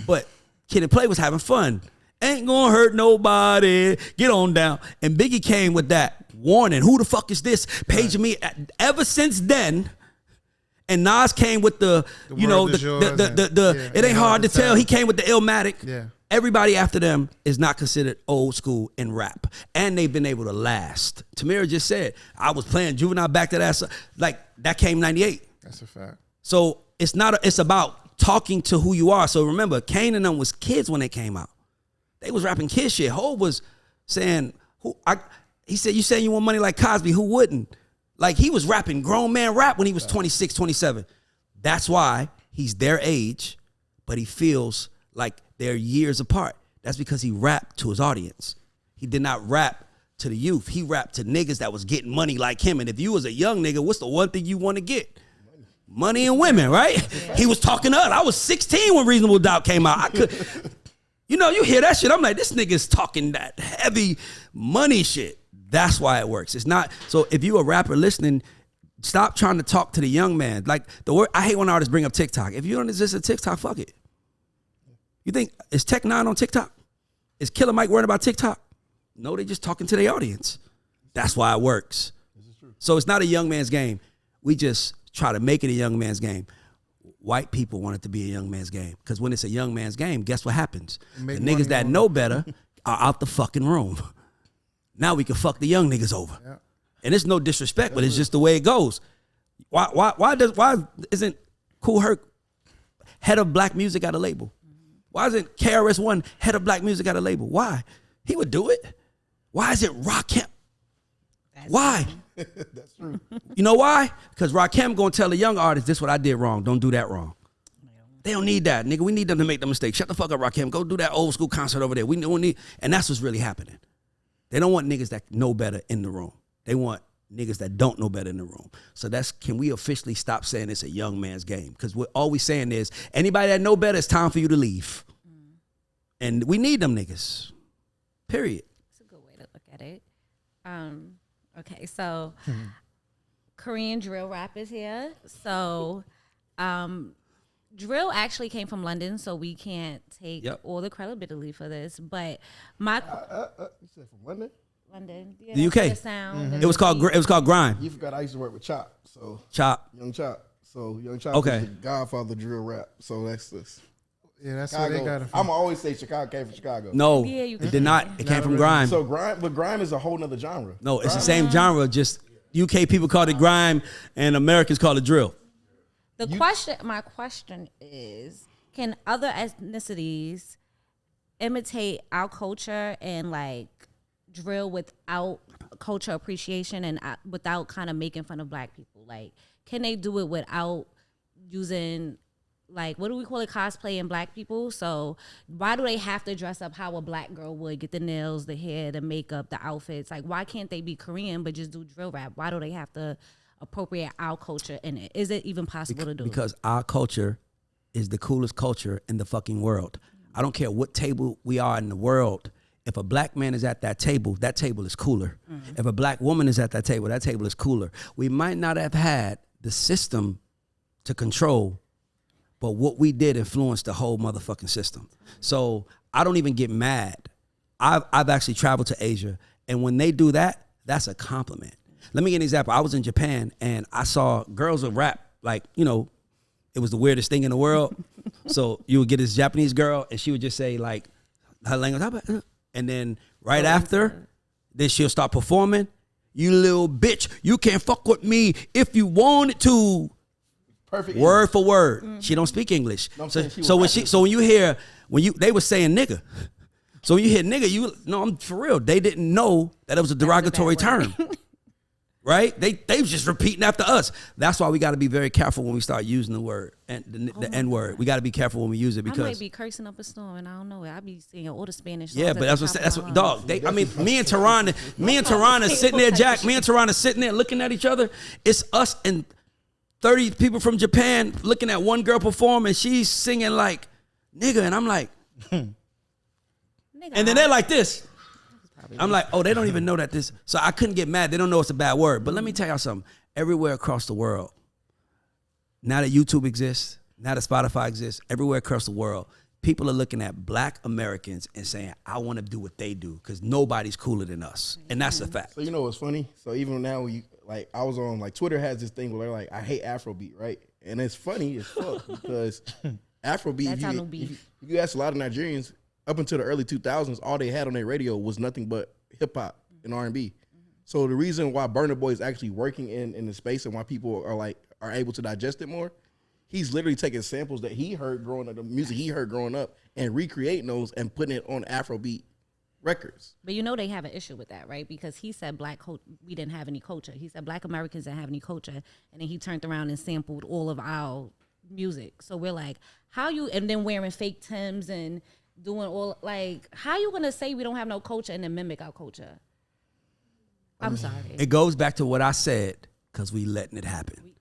Speaker 2: But Kid and Play was having fun. Ain't gonna hurt nobody. Get on down. And Biggie came with that warning. Who the fuck is this? Paging me. Ever since then, and Nas came with it ain't hard to tell. He came with the Illmatic.
Speaker 3: Yeah.
Speaker 2: Everybody after them is not considered old school in rap. And they've been able to last. Tamira just said, I was playing Juvenile back to that. Like, that came 98.
Speaker 3: That's a fact.
Speaker 2: So it's about talking to who you are. So remember, Kane and them was kids when they came out. They was rapping kid shit. Hov was saying, he said, you saying you want money like Cosby, who wouldn't? Like, he was rapping grown man rap when he was 26, 27. That's why he's their age, but he feels like they're years apart. That's because he rapped to his audience. He did not rap to the youth. He rapped to niggas that was getting money like him. And if you was a young nigga, what's the one thing you want to get? Money and women, right? Yeah. He was talking to us. I was 16 when Reasonable Doubt came out. I could, you know, you hear that shit. I'm like, this nigga's talking that heavy money shit. That's why it works. It's not, so if you a rapper listening, stop trying to talk to the young man. Like the word, I hate when artists bring up TikTok. If you don't exist at TikTok, fuck it. You think, is Tech Nine on TikTok? Is Killer Mike worried about TikTok? No, they just talking to their audience. That's why it works. This is true. So it's not a young man's game. We just try to make it a young man's game. White people want it to be a young man's game. Because when it's a young man's game, guess what happens? The niggas that know better are out the fucking room. Now we can fuck the young niggas over. Yeah. And it's no disrespect, but it's just the way it goes. Why isn't Kool Herc head of black music at a label? Why isn't KRS-One head of black music at a label? Why? He would do it. Why is it Rakim? Why?
Speaker 4: That's true.
Speaker 2: You know why? Because Rakim gonna tell the young artist, this is what I did wrong. Don't do that wrong. They don't need that, nigga. We need them to make the mistake. Shut the fuck up, Rakim. Go do that old school concert over there. We don't need, and that's what's really happening. They don't want niggas that know better in the room. They want niggas that don't know better in the room. So can we officially stop saying it's a young man's game? Because all we saying is, anybody that know better, it's time for you to leave. And we need them niggas. Period.
Speaker 1: That's a good way to look at it. Okay, so Korean drill rap is here. So drill actually came from London, so we can't take all the credibility for this. But my
Speaker 4: you said from London?
Speaker 1: London, yeah,
Speaker 2: the UK.
Speaker 1: The sound,
Speaker 2: It was called grime.
Speaker 4: You forgot I used to work with Chop. So Young Chop. So Young Chop is the godfather of drill rap. So that's this.
Speaker 3: Yeah, that's
Speaker 4: Chicago.
Speaker 3: where they got it from.
Speaker 4: I'm always say Chicago came from Chicago.
Speaker 2: No, it did not. It came from grime.
Speaker 4: So grime is a whole nother genre.
Speaker 2: No, it's the same genre. Just UK people call it grime, and Americans call it drill.
Speaker 1: My question is, can other ethnicities imitate our culture and like drill without culture appreciation and without kind of making fun of black people? Like, can they do it without using, like, what do we call it, cosplay in black people? So why do they have to dress up how a black girl would, get the nails, the hair, the makeup, the outfits? Like, why can't they be Korean but just do drill rap? Why do they have to appropriate our culture in it? Is it even possible to do?
Speaker 2: Because our culture is the coolest culture in the fucking world. I don't care what table we are in the world. If a black man is at that table is cooler. Mm-hmm. If a black woman is at that table is cooler. We might not have had the system to control, but what we did influenced the whole motherfucking system. So I don't even get mad. I've actually traveled to Asia, and when they do that, that's a compliment. Let me give an example. I was in Japan, and I saw girls would rap like, you know, it was the weirdest thing in the world. So you would get this Japanese girl, and she would just say like her language, and then right after, then she'll start performing. You little bitch, you can't fuck with me if you wanted to.
Speaker 4: Perfect.
Speaker 2: Word
Speaker 4: English.
Speaker 2: for word. Mm-hmm. She don't speak English. No, so when they were saying nigga. So when you hear nigga, I'm for real. They didn't know that it was a derogatory term. Right? They was just repeating after us. That's why we got to be very careful when we start using the word and the N word. We got to be careful when we use it because
Speaker 1: I might be cursing up a storm and I don't know it. I be seeing all the Spanish.
Speaker 2: Yeah, but that's what dog. Me and Tehran is sitting there, Jack. Me and Tehran is sitting there looking at each other. It's us and 30 people from Japan looking at one girl perform and she's singing like nigga, and I'm like, and then they're like this. I'm like, oh, they don't even know that this. So I couldn't get mad. They don't know it's a bad word. But let me tell y'all something. Everywhere across the world, now that YouTube exists, now that Spotify exists, everywhere across the world, people are looking at black Americans and saying, I want to do what they do because nobody's cooler than us. And that's a fact.
Speaker 4: So you know what's funny? So even now, I was on, like, Twitter has this thing where they're like, I hate Afrobeat, right? And it's funny as fuck because Afrobeat, if you ask a lot of Nigerians, up until the early 2000s, all they had on their radio was nothing but hip-hop and R&B. So the reason why Burna Boy is actually working in the space and why people are able to digest it more, he's literally taking samples that he heard growing up, the music he heard growing up, and recreating those and putting it on Afrobeat records.
Speaker 1: But you know they have an issue with that, right? Because he said we didn't have any culture. He said black Americans didn't have any culture, and then he turned around and sampled all of our music. So we're like, and then wearing fake Timbs and doing all, like, how you gonna say we don't have no culture and then mimic our culture? I'm sorry.
Speaker 2: It goes back to what I said, because we letting it happen.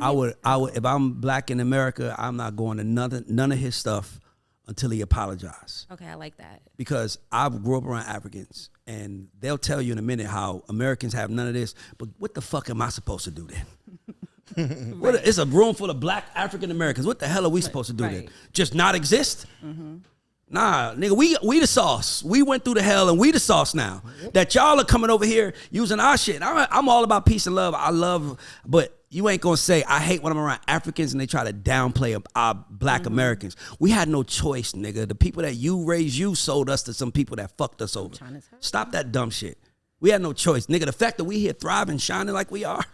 Speaker 2: I would, if I'm black in America, I'm not going to none of his stuff until he apologizes.
Speaker 1: Okay, I like that.
Speaker 2: Because I grew up around Africans, and they'll tell you in a minute how Americans have none of this, but what the fuck am I supposed to do then? It's a room full of black African Americans. What the hell are we supposed to do then? Just not exist? Nah, nigga, we the sauce. We went through the hell and we the sauce now. That y'all are coming over here using our shit. I'm all about peace and love. I love, but you ain't gonna say I hate when I'm around Africans and they try to downplay our black Americans. We had no choice, nigga. The people that you raised, you sold us to some people that fucked us over. Stop that dumb shit. We had no choice, nigga. The fact that we here thriving, shining like we are,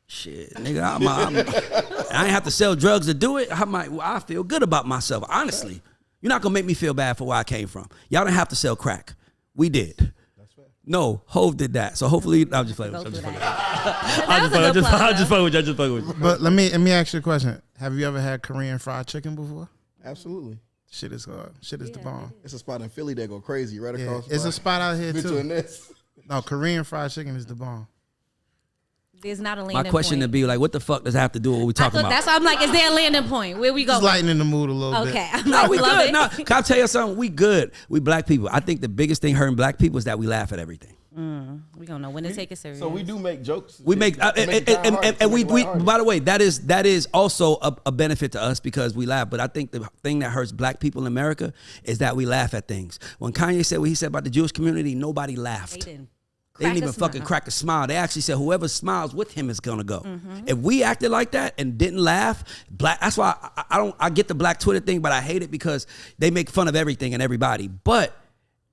Speaker 2: shit, nigga. I ain't have to sell drugs to do it. I feel good about myself, honestly. You're not gonna make me feel bad for where I came from. Y'all didn't have to sell crack. We did. That's fair. No, Hove did that. So hopefully, I'm just playing with you. I'm just playing with you.
Speaker 3: But let me ask you a question. Have you ever had Korean fried chicken before?
Speaker 4: Absolutely.
Speaker 3: Shit is hard. Shit is the bomb.
Speaker 4: It's a spot in Philly that go crazy right across.
Speaker 3: It's a spot out here
Speaker 4: Vulture
Speaker 3: too. No, Korean fried chicken is the bomb.
Speaker 1: There's not a landing
Speaker 2: point. My question
Speaker 1: point.
Speaker 2: to be like, what the fuck does that have to do with what we talking about?
Speaker 1: That's why I'm like, is there a landing point? Where we go?
Speaker 3: Just lightening the mood a little bit.
Speaker 1: Okay.
Speaker 2: No, we good. No, can I tell you something? We good. We black people. I think the biggest thing hurting black people is that we laugh at everything.
Speaker 1: We don't know when to take it serious.
Speaker 4: So we do make jokes.
Speaker 2: We make and we by the way, that is also a benefit to us because we laugh. But I think the thing that hurts black people in America is that we laugh at things. When Kanye said what he said about the Jewish community, nobody laughed. They didn't even fucking crack a smile. They actually said whoever smiles with him is gonna go. If we acted like that and didn't laugh, black. That's why I get the black Twitter thing, but I hate it because they make fun of everything and everybody. But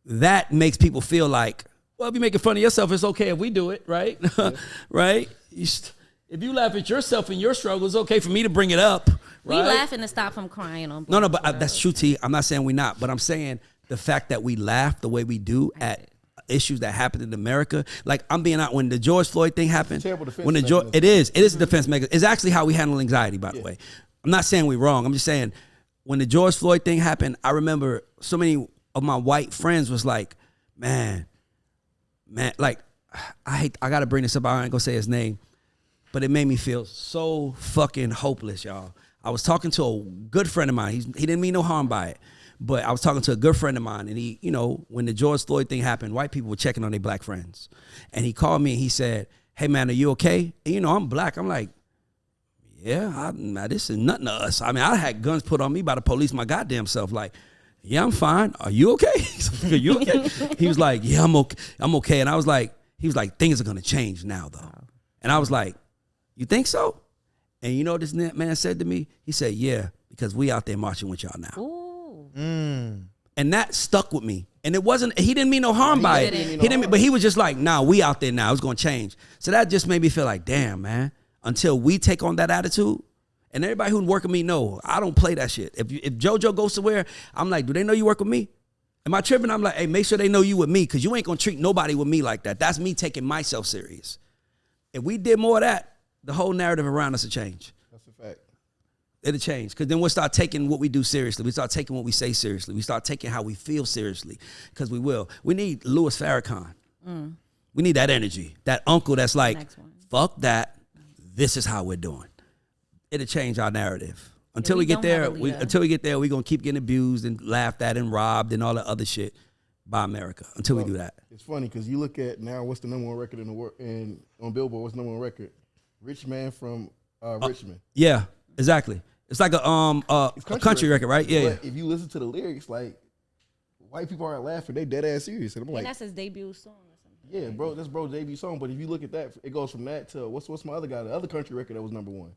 Speaker 2: that makes people feel like, well, if you're making fun of yourself, it's okay if we do it, right? Yeah. Right? If you laugh at yourself and your struggle, it's okay for me to bring it up. Right?
Speaker 1: We laughing to stop from crying on.
Speaker 2: No, but that's true, T. I'm not saying we not, but I'm saying the fact that we laugh the way we do at issues that happen in America. Like I'm being out when the George Floyd thing happened. When it is a defense mechanism. It's actually how we handle anxiety, by the way. I'm not saying we're wrong. I'm just saying when the George Floyd thing happened, I remember so many of my white friends was like, man, like I gotta bring this up. I ain't gonna say his name, but it made me feel so fucking hopeless, y'all. I was talking to a good friend of mine. He didn't mean no harm by it. But I was talking to a good friend of mine, and he, when the George Floyd thing happened, white people were checking on their black friends. And he called me and he said, hey, man, are you okay? And, I'm black. I'm like, yeah, this is nothing to us. I mean, I had guns put on me by the police my goddamn self. Like, yeah, I'm fine. Are you okay? Are you okay? He was like, yeah, I'm okay. I'm okay. And he was like, things are going to change now, though. Wow. And I was like, you think so? And you know what this man said to me? He said, yeah, because we out there marching with y'all now.
Speaker 1: Ooh.
Speaker 2: And that stuck with me. And it wasn't, he didn't mean no harm by it. But he was just like, nah, we out there now. It's going to change. So that just made me feel like, damn, man, until we take on that attitude. And everybody who work with me know, I don't play that shit. If JoJo goes somewhere, I'm like, do they know you work with me? Am I tripping? I'm like, hey, make sure they know you with me because you ain't going to treat nobody with me like that. That's me taking myself serious. If we did more of that, the whole narrative around us would change.
Speaker 4: That's a fact.
Speaker 2: It'll change because then we'll start taking what we do seriously. We start taking what we say seriously. We start taking how we feel seriously because we will. We need Louis Farrakhan. We need that energy, that uncle that's like, fuck that. This is how we're doing. It'll change our narrative. Until we get there, we're going to keep getting abused and laughed at and robbed and all that other shit by America until we do that.
Speaker 4: It's funny because you look at now what's the number one record in the world and on Billboard, what's the number one record? Rich Man from Richmond.
Speaker 2: Yeah, exactly. It's like a country record, right? Yeah,
Speaker 4: but if you listen to the lyrics, like white people aren't laughing, they dead ass serious. And I'm like,
Speaker 1: that's his debut song or something.
Speaker 4: Yeah, bro, that's bro's debut song. But if you look at that, it goes from that to what's my other guy? The other country record that was number one.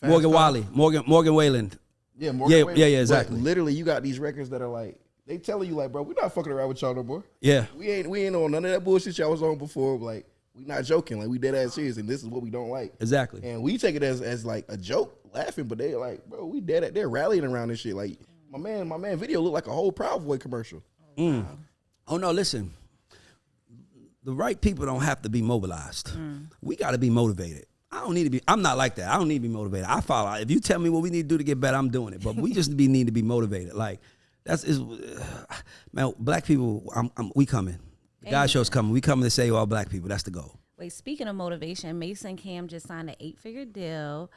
Speaker 2: Morgan Wayland.
Speaker 4: Yeah, Morgan Wayland.
Speaker 2: Yeah, exactly.
Speaker 4: But literally, you got these records that are like they telling you like, bro, we're not fucking around with y'all no more.
Speaker 2: Yeah,
Speaker 4: we ain't on none of that bullshit y'all was on before. Like we not joking. Like we dead ass serious, and this is what we don't like.
Speaker 2: Exactly.
Speaker 4: And we take it as like a joke, laughing, but they like, bro, we dead at. They're rallying around this shit. Like my man, video looked like a whole Proud Boy commercial.
Speaker 2: Oh no, listen. The right people don't have to be mobilized. We got to be motivated. I don't need to be. I'm not like that. I don't need to be motivated. I follow. If you tell me what we need to do to get better, I'm doing it. But we just need to be motivated. Like man, black people, we coming. God show's coming. We coming to save all black people. That's the goal.
Speaker 1: Wait, speaking of motivation, Mase and Cam just signed an 8-figure deal.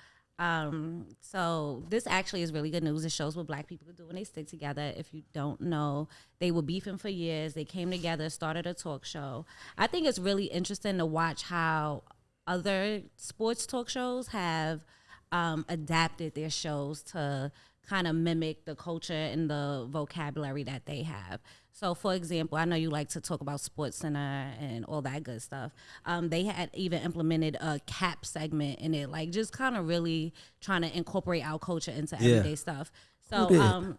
Speaker 1: So this actually is really good news. It shows what black people do when they stick together. If you don't know, they were beefing for years. They came together, started a talk show. I think it's really interesting to watch how other sports talk shows have adapted their shows to kind of mimic the culture and the vocabulary that they have. So, for example, I know you like to talk about Sports Center and all that good stuff. They had even implemented a cap segment in it, like just kind of really trying to incorporate our culture into everyday stuff. So,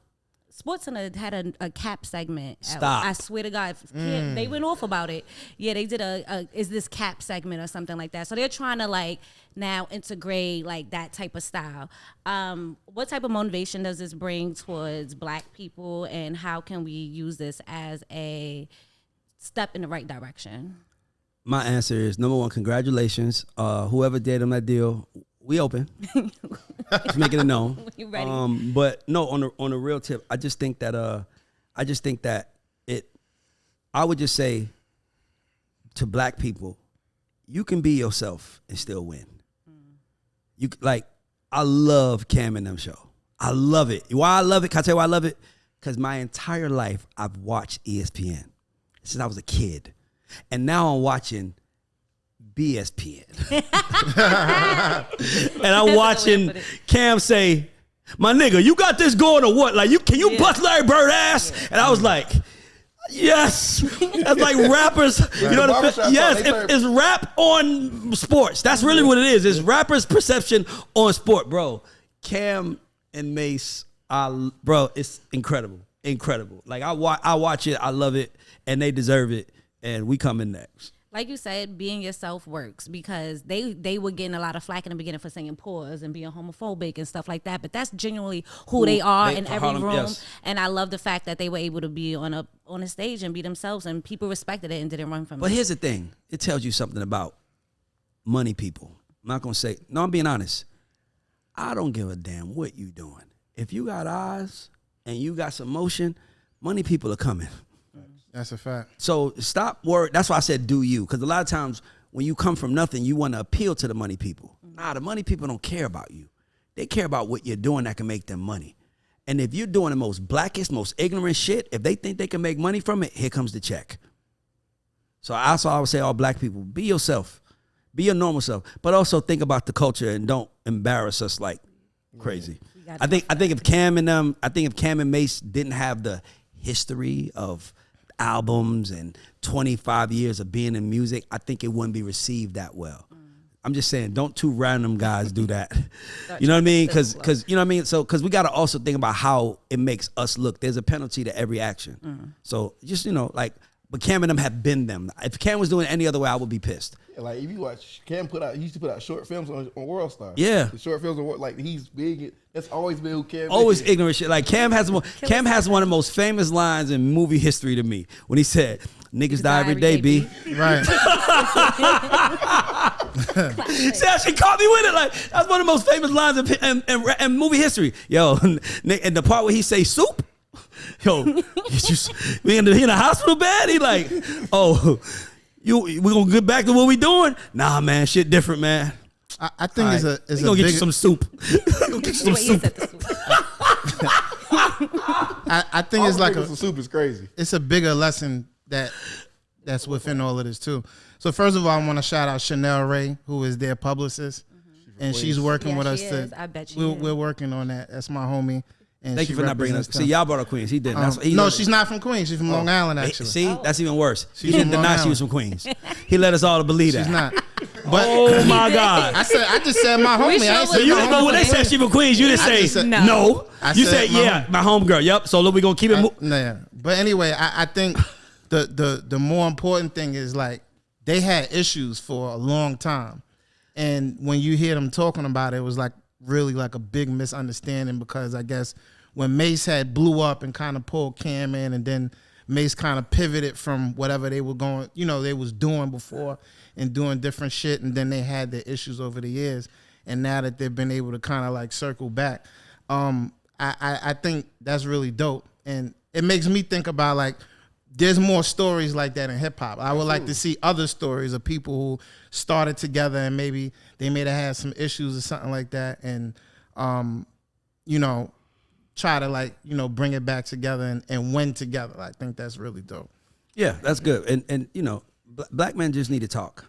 Speaker 1: Sports Center had a cap segment.
Speaker 2: Stop.
Speaker 1: I swear to God, they went off about it. Yeah, they did is this cap segment or something like that. So they're trying to like now integrate like that type of style. What type of motivation does this bring towards black people, and how can we use this as a step in the right direction?
Speaker 2: My answer is number one, congratulations. Whoever did them that deal, we open. Just making it known.
Speaker 1: You ready?
Speaker 2: But no, on the real tip, I just think that I would just say to black people, you can be yourself and still win. You like, I love Cam and them show. I love it. Why I love it? Can I tell you why I love it? Because my entire life I've watched ESPN since I was a kid, and now I'm watching BSPN. And I'm watching Cam say, my nigga, you got this going or what? Like, can you bust Larry Bird ass? Yeah. And I was like, yes. That's like rappers. You know what I mean? Yes, it's rap on sports. That's really what it is. It's rappers' perception on sport, bro. Cam and Mase, bro, it's incredible. Incredible. Like, I watch it. I love it. And they deserve it. And we coming next.
Speaker 1: Like you said, being yourself works, because they were getting a lot of flack in the beginning for saying pause and being homophobic and stuff like that. But that's genuinely who they are in every room. Yes. And I love the fact that they were able to be on a stage and be themselves, and people respected it and didn't run from it.
Speaker 2: But here's the thing. It tells you something about money people. I'm not going to say, no, I'm being honest. I don't give a damn what you doing. If you got eyes and you got some motion, money people are coming.
Speaker 3: That's a fact.
Speaker 2: So stop worrying. That's why I said do you. Because a lot of times when you come from nothing, you want to appeal to the money people. Nah, the money people don't care about you. They care about what you're doing that can make them money. And if you're doing the most blackest, most ignorant shit, if they think they can make money from it, here comes the check. So I would say all black people, be yourself. Be your normal self. But also think about the culture and don't embarrass us like crazy. I think if Cam and Mase didn't have the history of albums and 25 years of being in music, I think it wouldn't be received that well. I'm just saying, don't two random guys do that. You know what I mean? Because you know what I mean. So because we got to also think about how it makes us look. There's a penalty to every action. So just like, but Cam and them have been them. If Cam was doing it any other way, I would be pissed.
Speaker 4: Yeah, like if you watch Cam he used to put out short films on World Star.
Speaker 2: Yeah,
Speaker 4: the short films are like he's big. That's always been who Cam.
Speaker 2: Always
Speaker 4: is.
Speaker 2: Ignorant shit. Like Cam has one of the most famous lines in movie history to me when he said, "Niggas die every day, B."
Speaker 3: Right.
Speaker 2: See how she caught me with it? Like that's one of the most famous lines in movie history. Yo, and the part where he say soup. Yo, we in the hospital bed? He like, oh, we gonna get back to what we doing? Nah, man, shit different, man.
Speaker 3: I think right.
Speaker 2: We gonna get you some soup. Go get you some soup.
Speaker 3: I think it's like
Speaker 4: some soup is crazy.
Speaker 3: It's a bigger lesson that's within all of this too. So first of all, I want to shout out Chanel Ray, who is their publicist, and she's working with us.
Speaker 1: I bet you.
Speaker 3: We're working on that. That's my homie. And
Speaker 2: thank you for not bringing us. See, y'all brought up Queens. He didn't.
Speaker 3: No, she's not from Queens. She's from Long Island, actually.
Speaker 2: See, that's even worse. He didn't deny she was from Queens. He led us all to believe that.
Speaker 3: She's not. But
Speaker 2: oh my God!
Speaker 3: I just said my homie.
Speaker 2: But when they said she from Queens, you didn't say no. You said yeah, my homegirl. Yep. So look, we gonna keep it moving.
Speaker 3: Yeah. But anyway, I think the more important thing is like they had issues for a long time, and when you hear them talking about it, it was like really like a big misunderstanding, because I guess when Mase had blew up and kind of pulled Cam in, and then Mase kind of pivoted from whatever they were going, they was doing before and doing different shit, and then they had their issues over the years, and now that they've been able to kind of like circle back, I think that's really dope, and it makes me think about like there's more stories like that in hip hop. I would like to see other stories of people who started together and maybe they may have had some issues or something like that, and you know, try to like, you know, bring it back together and win together. I think that's really dope.
Speaker 2: Yeah, that's good. And you know, black men just need to talk.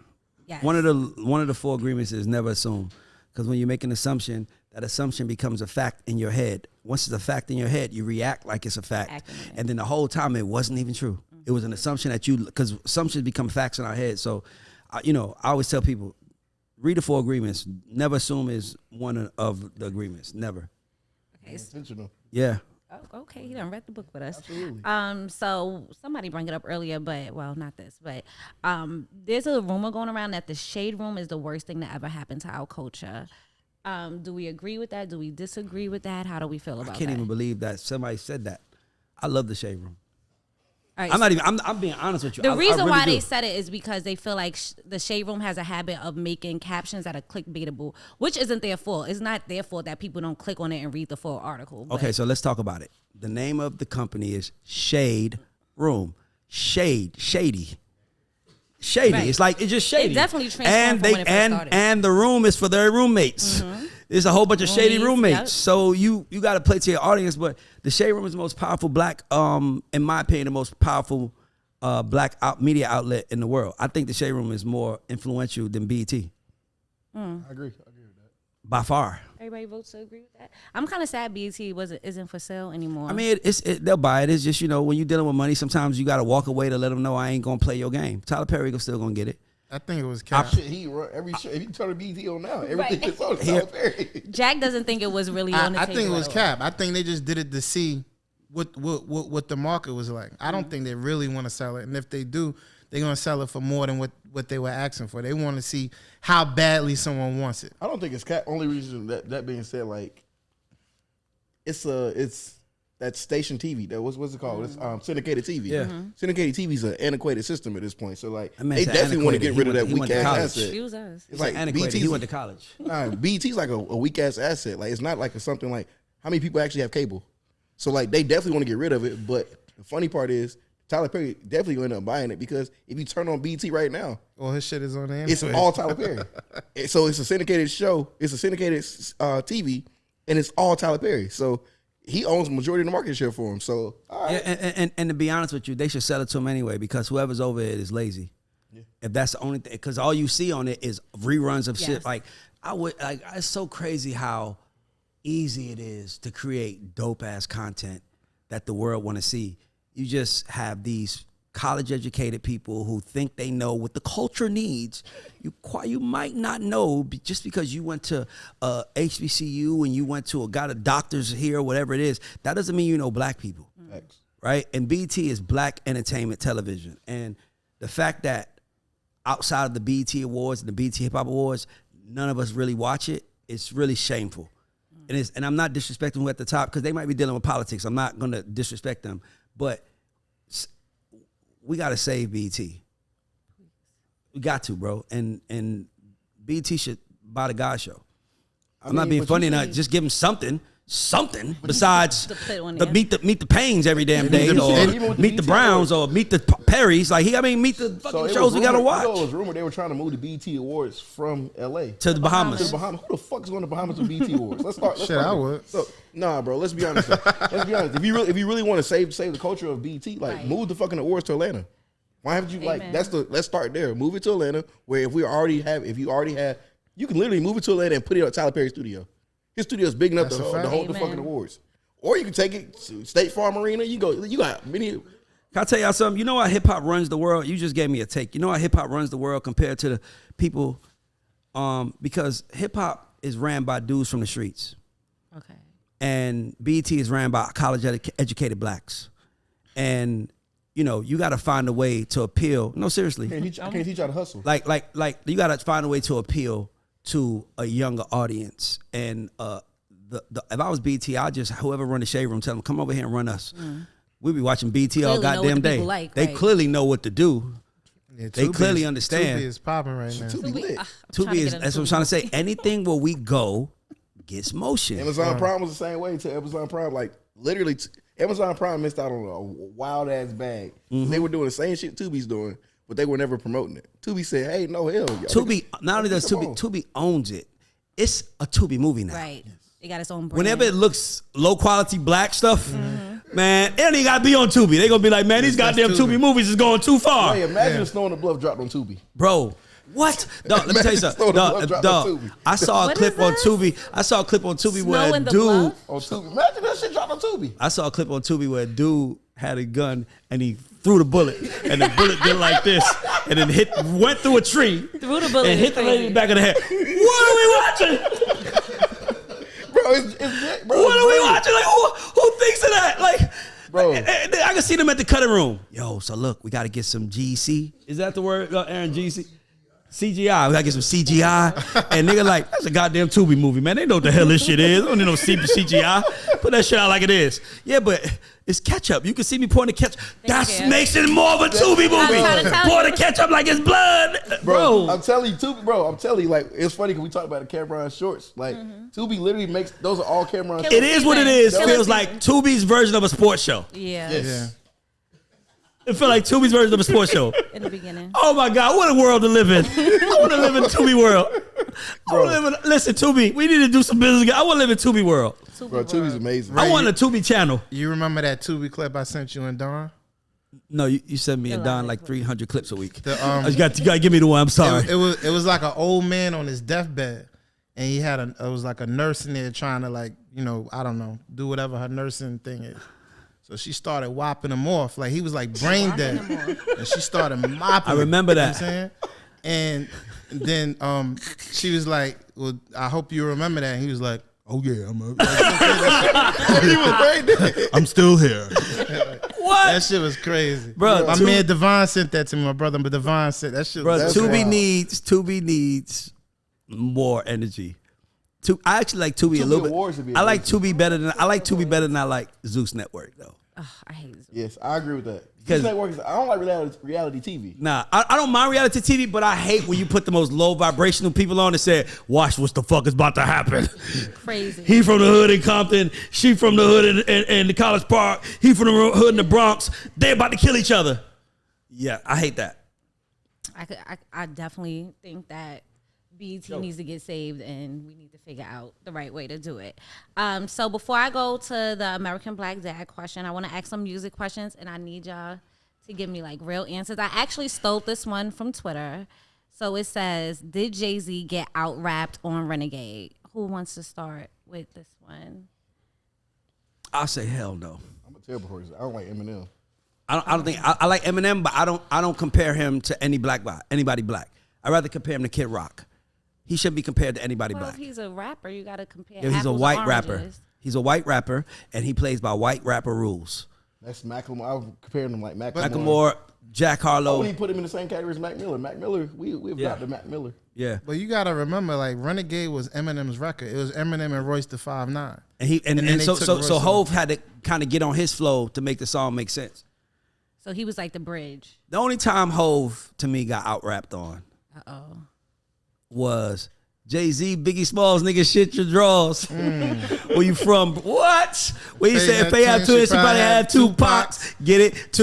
Speaker 1: Yes.
Speaker 2: One of the 4 agreements is never assume, because when you make an assumption, that assumption becomes a fact in your head. Once it's a fact in your head, you react like it's a fact, and then the whole time it wasn't even true. Mm-hmm. It was an assumption that because assumptions become facts in our head. So, you know, I always tell people, read the 4 agreements. Never assume is one of the agreements. Never.
Speaker 1: Okay.
Speaker 4: Intentional.
Speaker 2: Yeah.
Speaker 1: Oh, okay, he done read the book with us.
Speaker 4: Absolutely.
Speaker 1: So somebody brought it up earlier, but well, not this, but there's a rumor going around that the shade room is the worst thing that ever happened to our culture. Do we agree with that? Do we disagree with that? How do we feel about that?
Speaker 2: I can't even believe that somebody said that. I love the shade room.
Speaker 1: All right,
Speaker 2: I'm not even. I'm being honest with you.
Speaker 1: The reason
Speaker 2: really
Speaker 1: why
Speaker 2: do.
Speaker 1: they said it is because they feel like the shade room has a habit of making captions that are clickbaitable, which isn't their fault. It's not their fault that people don't click on it and read the full article. But.
Speaker 2: Okay, so let's talk about it. The name of the company is Shaderoom. Shady. Right. It's like it's just shady.
Speaker 1: It definitely transformed from when it first started.
Speaker 2: And the room is for their roommates. Mm-hmm. There's a whole bunch of shady roommates. Yep. So you got to play to your audience. But the Shade Room is the most powerful black, in my opinion, the most powerful black media outlet in the world. I think the Shade Room is more influential than BET.
Speaker 4: I agree with that.
Speaker 2: By far.
Speaker 1: Everybody votes to agree with that. I'm kind of sad BET isn't for sale anymore.
Speaker 2: I mean, they'll buy it. It's just, you know, when you're dealing with money, sometimes you got to walk away to let them know I ain't going to play your game. Tyler Perry still going to get it.
Speaker 3: I think it was Cap.
Speaker 4: Shit, he run every show. If you turn the BT on now, everything is on Tyler Perry.
Speaker 1: Jack doesn't think it was really on the table.
Speaker 3: I think it was Cap. I think they just did it to see what the market was like. I don't think they really want to sell it. And if they do, they're going to sell it for more than what they were asking for. They want to see how badly someone wants it.
Speaker 4: I don't think it's Cap. Only reason that being said, like, it's that station TV. That what's it called? It's syndicated TV.
Speaker 2: Yeah.
Speaker 4: Syndicated TV is an antiquated system at this point. So like
Speaker 2: I mean,
Speaker 4: they definitely want to get rid of that
Speaker 2: he
Speaker 4: weak
Speaker 2: went to
Speaker 4: ass
Speaker 2: college.
Speaker 4: asset.
Speaker 1: Excuse us.
Speaker 4: It's
Speaker 2: It's
Speaker 4: like
Speaker 2: antiquated. He went to college.
Speaker 4: BT's like a weak ass asset. Like it's not like something like how many people actually have cable. So like they definitely want to get rid of it. But the funny part is Tyler Perry definitely going to end up buying it because if you turn on BT right now,
Speaker 3: well, his shit is on there.
Speaker 4: it's all Tyler Perry. So it's a syndicated show. It's a syndicated TV, and it's all Tyler Perry. So he owns the majority of the market share for him. So all right.
Speaker 2: Yeah, and to be honest with you, they should sell it to him anyway because whoever's over it is lazy. Yeah. If that's the only thing, because all you see on it is reruns of shit. Like it's so crazy how easy it is to create dope ass content that the world want to see. You just have these college educated people who think they know what the culture needs. You might not know just because you went to HBCU and you went to got a doctor's here or whatever it is. That doesn't mean you know black people, right? And BT is Black Entertainment Television, and the fact that outside of the BT Awards and the BT Hip Hop Awards, none of us really watch it. It's really shameful, and I'm not disrespecting who at the top because they might be dealing with politics. I'm not going to disrespect them, but we got to save BT. We got to, bro. And BT should buy the God Show. I'm not being funny enough. Just give him something besides meet the Pains every damn day, or meet the Browns, or meet the Perrys. Like meet the fucking shows we gotta watch.
Speaker 4: It was rumored they were trying to move the BT Awards from LA
Speaker 2: to the Bahamas.
Speaker 4: Who the fuck is going to Bahamas with BT Awards? Let's start.
Speaker 3: I would.
Speaker 4: So nah, bro. Let's be honest. If you really want to save the culture of BT, like move the fucking awards to Atlanta. Why haven't you let's start there. Move it to Atlanta, where if you already have, you can literally move it to Atlanta and put it at Tyler Perry's studio. His studio is big enough to hold the fucking awards. Or you can take it to State Farm Arena. You got many.
Speaker 2: Can I tell y'all something? You know how hip hop runs the world? You just gave me a take. You know how hip hop runs the world compared to the people, because hip hop is ran by dudes from the streets.
Speaker 1: Okay.
Speaker 2: And BET is ran by college educated blacks. And you know, you got to find a way to appeal. No, seriously.
Speaker 4: I can't teach you how to hustle.
Speaker 2: Like you got to find a way to appeal to a younger audience. And if I was BT, I'd just, whoever run the Shade Room, tell them, come over here and run us. We'll be watching BT all goddamn day. They clearly know what to do. Yeah, they clearly understand.
Speaker 3: Tubi is popping right now.
Speaker 2: Tubi is, that's what I'm trying to say. Anything where we go gets motion.
Speaker 4: Amazon Prime was the same way to Amazon Prime. Like literally, Amazon Prime missed out on a wild ass bag. They were doing the same shit Tubi's doing, but they were never promoting it. Tubi said, "Hey, no hell."
Speaker 2: Tubi not only does Tubi owns it, it's a Tubi movie now.
Speaker 1: Right. It got its own brand.
Speaker 2: Whenever it looks low quality black stuff, man, it don't even gotta be on Tubi. They gonna be like, man, these goddamn Tubi movies is going too far.
Speaker 4: Hey, imagine if Snow on the Bluff dropped on Tubi.
Speaker 2: Bro, what? Dog, let me tell you something. Dog, I saw a clip on Tubi. I saw a clip on Tubi where a dude
Speaker 4: on Tubi. Imagine that shit dropped on Tubi.
Speaker 2: I saw a clip on Tubi where a dude had a gun and he threw the bullet, and the bullet did like this, and then went through a tree,
Speaker 1: threw the bullet,
Speaker 2: and hit the lady in the back of the head. What are we watching?
Speaker 4: Bro,
Speaker 2: what are we watching? Like, who thinks of that? Like,
Speaker 4: bro,
Speaker 2: I can see them at the cutting room. Yo, so look, we got to get some GC. Is that the word, Aaron? GC? CGI. We got to get some CGI. And nigga like, that's a goddamn Tubi movie, man. They know what the hell this shit is. They don't need no CGI. Put that shit out like it is. Yeah, but it's ketchup. You can see me pouring the ketchup. That makes it more of a Tubi movie. Pour the ketchup like it's blood. Bro.
Speaker 4: I'm telling you, Tubi, bro, I'm telling you, like, it's funny because we talked about the Cameron shorts. Like, Tubi literally makes, those are all Cameron shorts.
Speaker 2: It is what it is. Feels like Tubi's version of a sports show.
Speaker 1: Yeah.
Speaker 4: Yes.
Speaker 2: It felt like Tubi's version of a sports show.
Speaker 1: In the beginning.
Speaker 2: Oh my God, what a world to live in. I want to live in Tubi world. Listen, Tubi, we need to do some business again. I want to live in Tubi world.
Speaker 4: Bro, Tubi's amazing.
Speaker 2: I want a Tubi channel.
Speaker 3: You remember that Tubi clip I sent you and Dawn?
Speaker 2: No, you sent me and Don like 300 clips a week.
Speaker 3: The,
Speaker 2: you got to give me the one. I'm sorry.
Speaker 3: It was like an old man on his deathbed, and he had it was like a nurse in there trying to, like, you know, I don't know, do whatever her nursing thing is. So she started whopping him off. Like, he was like brain dead. And she started mopping
Speaker 2: I remember
Speaker 3: him,
Speaker 2: that.
Speaker 3: You know what I'm saying? And then she was like, well, I hope you remember that. And he was like, oh yeah,
Speaker 4: He was brain dead.
Speaker 3: I'm still here.
Speaker 2: What?
Speaker 3: That shit was crazy.
Speaker 2: Bro,
Speaker 3: my man Devon sent that to me, my brother, but Devon said that shit was
Speaker 2: Tubi needs more energy. I actually like Tubi a little bit. I like Tubi better than I like Zeus Network though.
Speaker 1: I hate Zeus.
Speaker 4: Yes, I agree with that. Zeus Network I don't like reality TV.
Speaker 2: Nah, I don't mind reality TV, but I hate when you put the most low vibrational people on and say, watch what the fuck is about to happen.
Speaker 1: Crazy.
Speaker 2: He from the hood in Compton, she from the hood in the College Park, he from the hood in the Bronx. They about to kill each other. Yeah, I hate that.
Speaker 1: I definitely think that BET needs to get saved, and we need to figure out the right way to do it. So before I go to the American Black Dad question, I want to ask some music questions, and I need y'all to give me like real answers. I actually stole this one from Twitter. So it says, did Jay-Z get out-rapped on Renegade? Who wants to start with this one?
Speaker 2: I'll say hell no.
Speaker 4: I'm a terrible person. I don't like Eminem.
Speaker 2: I don't think I like Eminem, but I don't compare him to anybody black. I'd rather compare him to Kid Rock. He shouldn't be compared to anybody black.
Speaker 1: If he's a rapper, you got to compare.
Speaker 2: Yeah, he's a white rapper.
Speaker 1: Oranges.
Speaker 2: He's a white rapper, and he plays by white rapper rules.
Speaker 4: That's Macklemore. I was comparing him like Macklemore.
Speaker 2: Macklemore, Jack Harlow.
Speaker 4: I wouldn't even put him in the same category as Mac Miller. Mac Miller, we've got the Mac Miller.
Speaker 2: Yeah.
Speaker 3: But you gotta remember, like, Renegade was Eminem's record. It was Eminem and Royce the 5'9".
Speaker 2: And so Hov had to kind of get on his flow to make the song make sense.
Speaker 1: So he was like the bridge.
Speaker 2: The only time Hov to me got out rapped on was Jay-Z, Biggie Smalls, nigga, shit your drawers. Where you from? What? Where you said if they had two, she probably had two pops. Get it?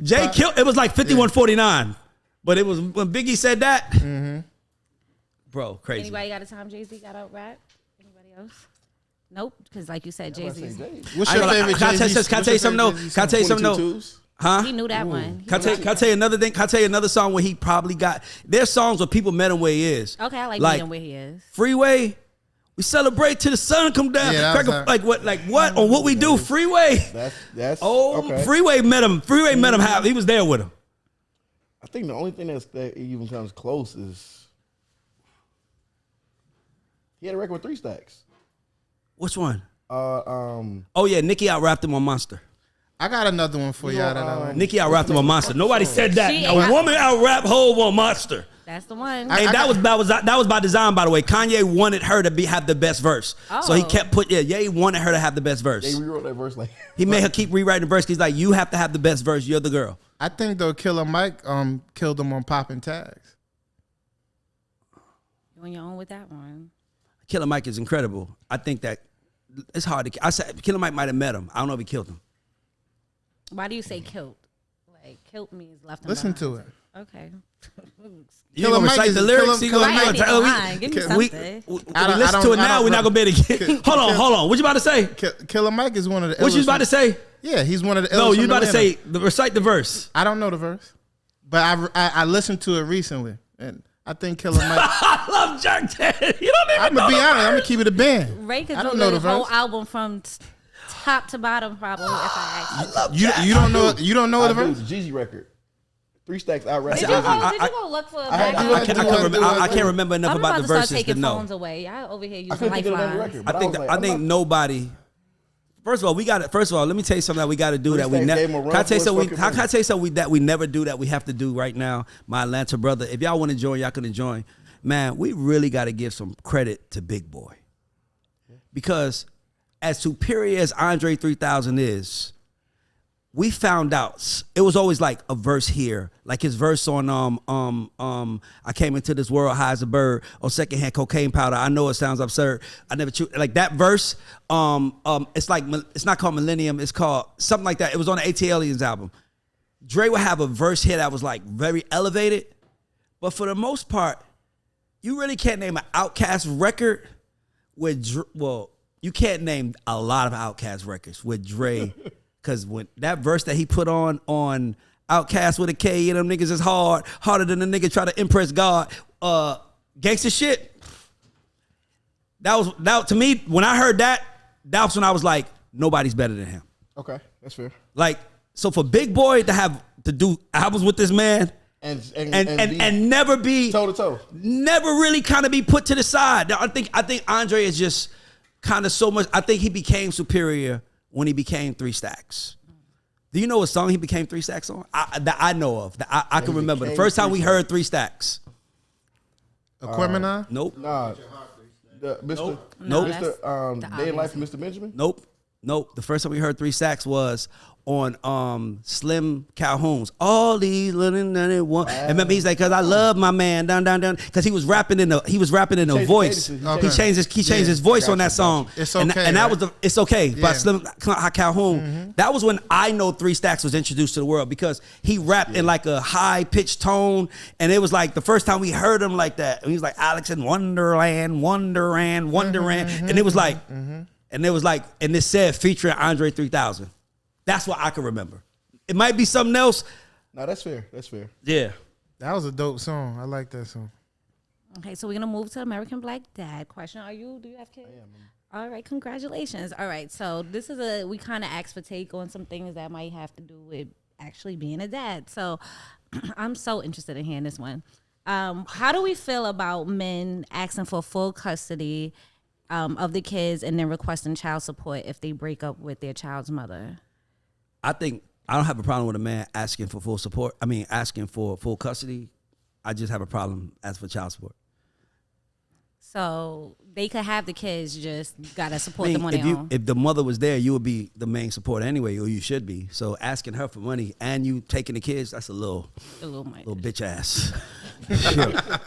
Speaker 2: Jay killed. It was like 51-49. But it was when Biggie said that. Bro, crazy.
Speaker 1: Anybody got a time Jay-Z got out rapped? Anybody else? Nope. Because like you said, Jay-Z.
Speaker 3: What's your favorite Jay-Z?
Speaker 2: Can I tell you something though? Can I tell you something though? Huh?
Speaker 1: He knew that one.
Speaker 2: Can I tell you another thing? Can I tell you another song where he probably got... There's songs where people met him where he is.
Speaker 1: Okay, I like meeting where he is.
Speaker 2: Freeway, we celebrate till the sun come down.
Speaker 3: Yeah,
Speaker 2: like what? On What We Do, Freeway.
Speaker 4: That's
Speaker 2: okay. Freeway met him. Freeway met him. He was there with him.
Speaker 4: I think the only thing that even comes close is he had a record with 3 Stacks.
Speaker 2: Which one?
Speaker 4: Oh
Speaker 2: yeah, Nicki out-rapped him on Monster.
Speaker 3: I got another one for y'all.
Speaker 2: Nicki out-rapped him on Monster. Nobody said that. A woman out-rap Hov on Monster.
Speaker 1: That's the one.
Speaker 2: And that was by design, by the way. Kanye wanted her to have the best verse. So he kept he wanted her to have the best verse.
Speaker 4: They rewrote that verse
Speaker 2: he made her keep rewriting the verse. He's like, you have to have the best verse. You're the girl.
Speaker 3: I think though Killer Mike killed him on Poppin' Tags.
Speaker 1: You on your own with that one.
Speaker 2: Killer Mike is incredible. I think that it's hard to. I said Killer Mike might have met him. I don't know if he killed him.
Speaker 1: Why do you say kilt? Like kilt means left.
Speaker 3: Listen to it.
Speaker 1: Okay.
Speaker 2: You gonna recite the lyrics? You gonna tell me?
Speaker 1: Give me something.
Speaker 2: We listen to it now. We're not gonna be able to get. Hold on. What you about to say?
Speaker 3: Killer Mike is one of the.
Speaker 2: What you about to say?
Speaker 3: Yeah, he's one of the.
Speaker 2: No, you about to say recite the verse.
Speaker 3: I don't know the verse, but I listened to it recently, and I think Killer Mike.
Speaker 2: I love Jerk Dad. You don't even.
Speaker 3: I'm gonna be honest. I'm gonna keep it a band.
Speaker 1: Ray could
Speaker 3: I don't
Speaker 1: do
Speaker 3: know
Speaker 1: the
Speaker 3: the
Speaker 1: whole
Speaker 3: verse.
Speaker 1: album from top to bottom, probably. If I asked
Speaker 3: You don't know. You don't know the verse.
Speaker 4: It's a Jeezy record. 3 Stacks out right
Speaker 1: Did
Speaker 4: now.
Speaker 1: you go look for a
Speaker 2: I can't remember enough
Speaker 1: I'm
Speaker 2: about the
Speaker 1: to start
Speaker 2: verses to
Speaker 1: taking
Speaker 2: know.
Speaker 1: phones away. Y'all over here
Speaker 4: I
Speaker 1: using
Speaker 4: couldn't think of the name of the
Speaker 1: lifelines.
Speaker 4: record. but
Speaker 2: I think nobody. First of all, we got it. First of all, let me tell you something that we got to do that we never. Can I tell you something? Can I tell you something that we never do that we have to do right now? My Atlanta brother, if y'all want to join, y'all can join. Man, we really got to give some credit to Big Boy, because as superior as Andre 3000 is, we found out it was always like a verse here, like his verse on I came into this world high as a bird on secondhand cocaine powder. I know it sounds absurd. I never like that verse. It's like it's not called Millennium. It's called something like that. It was on the AT Aliens album. Dre would have a verse here that was like very elevated, but for the most part, you really can't name an Outkast record with you can't name a lot of Outkast records with Dre. Because when that verse that he put on Outkast with a K, and them niggas is harder than the nigga try to impress God. Gangsta shit. That to me, when I heard that was when I was like, nobody's better than him.
Speaker 4: Okay, that's fair.
Speaker 2: Like, so for Big Boy to do albums with this man and never be
Speaker 4: toe to toe,
Speaker 2: never really kind of be put to the side. I think Andre is just kind of so much. I think he became superior when he became 3 Stacks. Do you know what song he became 3 Stacks on? That I know of. That I can remember. The first time we heard 3 Stacks.
Speaker 3: Aquemini?
Speaker 2: Nope.
Speaker 4: Nah. Mr.
Speaker 2: Nope.
Speaker 4: Mr. Day in Life of Mr. Benjamin?
Speaker 2: Nope. The first time we heard 3 Stacks was on Slim Calhoun's All These Little One. And remember, he's like, cause I love my man, down. Cause he was rapping in a voice.
Speaker 3: Okay.
Speaker 2: He changed his voice on that song.
Speaker 3: It's okay.
Speaker 2: And that was It's Okay by
Speaker 3: Yeah.
Speaker 2: Slim Calhoun. That was when I know 3 Stacks was introduced to the world, because he rapped in like a high pitched tone, and it was like the first time we heard him like that. And he was like Alex in Wonderland, and it was like, and it said featuring Andre 3000. That's what I can remember. It might be something else.
Speaker 4: No, that's fair.
Speaker 2: Yeah.
Speaker 3: That was a dope song. I like that song.
Speaker 1: Okay, so we're gonna move to American Black Dad question. Do you have kids? I am. All right, congratulations. All right, so this is we kind of asked for take on some things that might have to do with actually being a dad. So I'm so interested in hearing this one. How do we feel about men asking for full custody of the kids and then requesting child support if they break up with their child's mother?
Speaker 2: I think I don't have a problem with a man asking for full support. I mean, asking for full custody. I just have a problem asking for child support.
Speaker 1: So they could have the kids, just gotta support them on their own.
Speaker 2: If the mother was there, you would be the main support anyway, or you should be. So asking her for money and you taking the kids, that's a little bitch ass.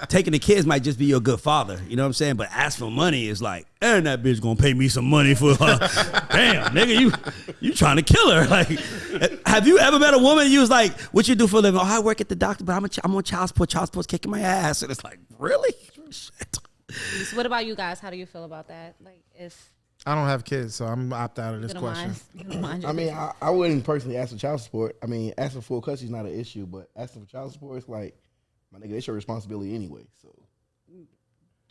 Speaker 2: Taking the kids might just be your good father, you know what I'm saying? But ask for money is like, and that bitch gonna pay me some money for her. Damn, nigga, you trying to kill her. Like, have you ever met a woman, you was like, what you do for a living? Oh, I work at the doctor, but I'm on child support. Child support's kicking my ass. And it's like, really? Shit.
Speaker 1: So what about you guys? How do you feel about that? Like, if
Speaker 3: I don't have kids, so I'm opt out of this question.
Speaker 4: I mean, I wouldn't personally ask for child support. I mean, asking for full custody is not an issue, but asking for child support is like, my nigga, it's your responsibility anyway. So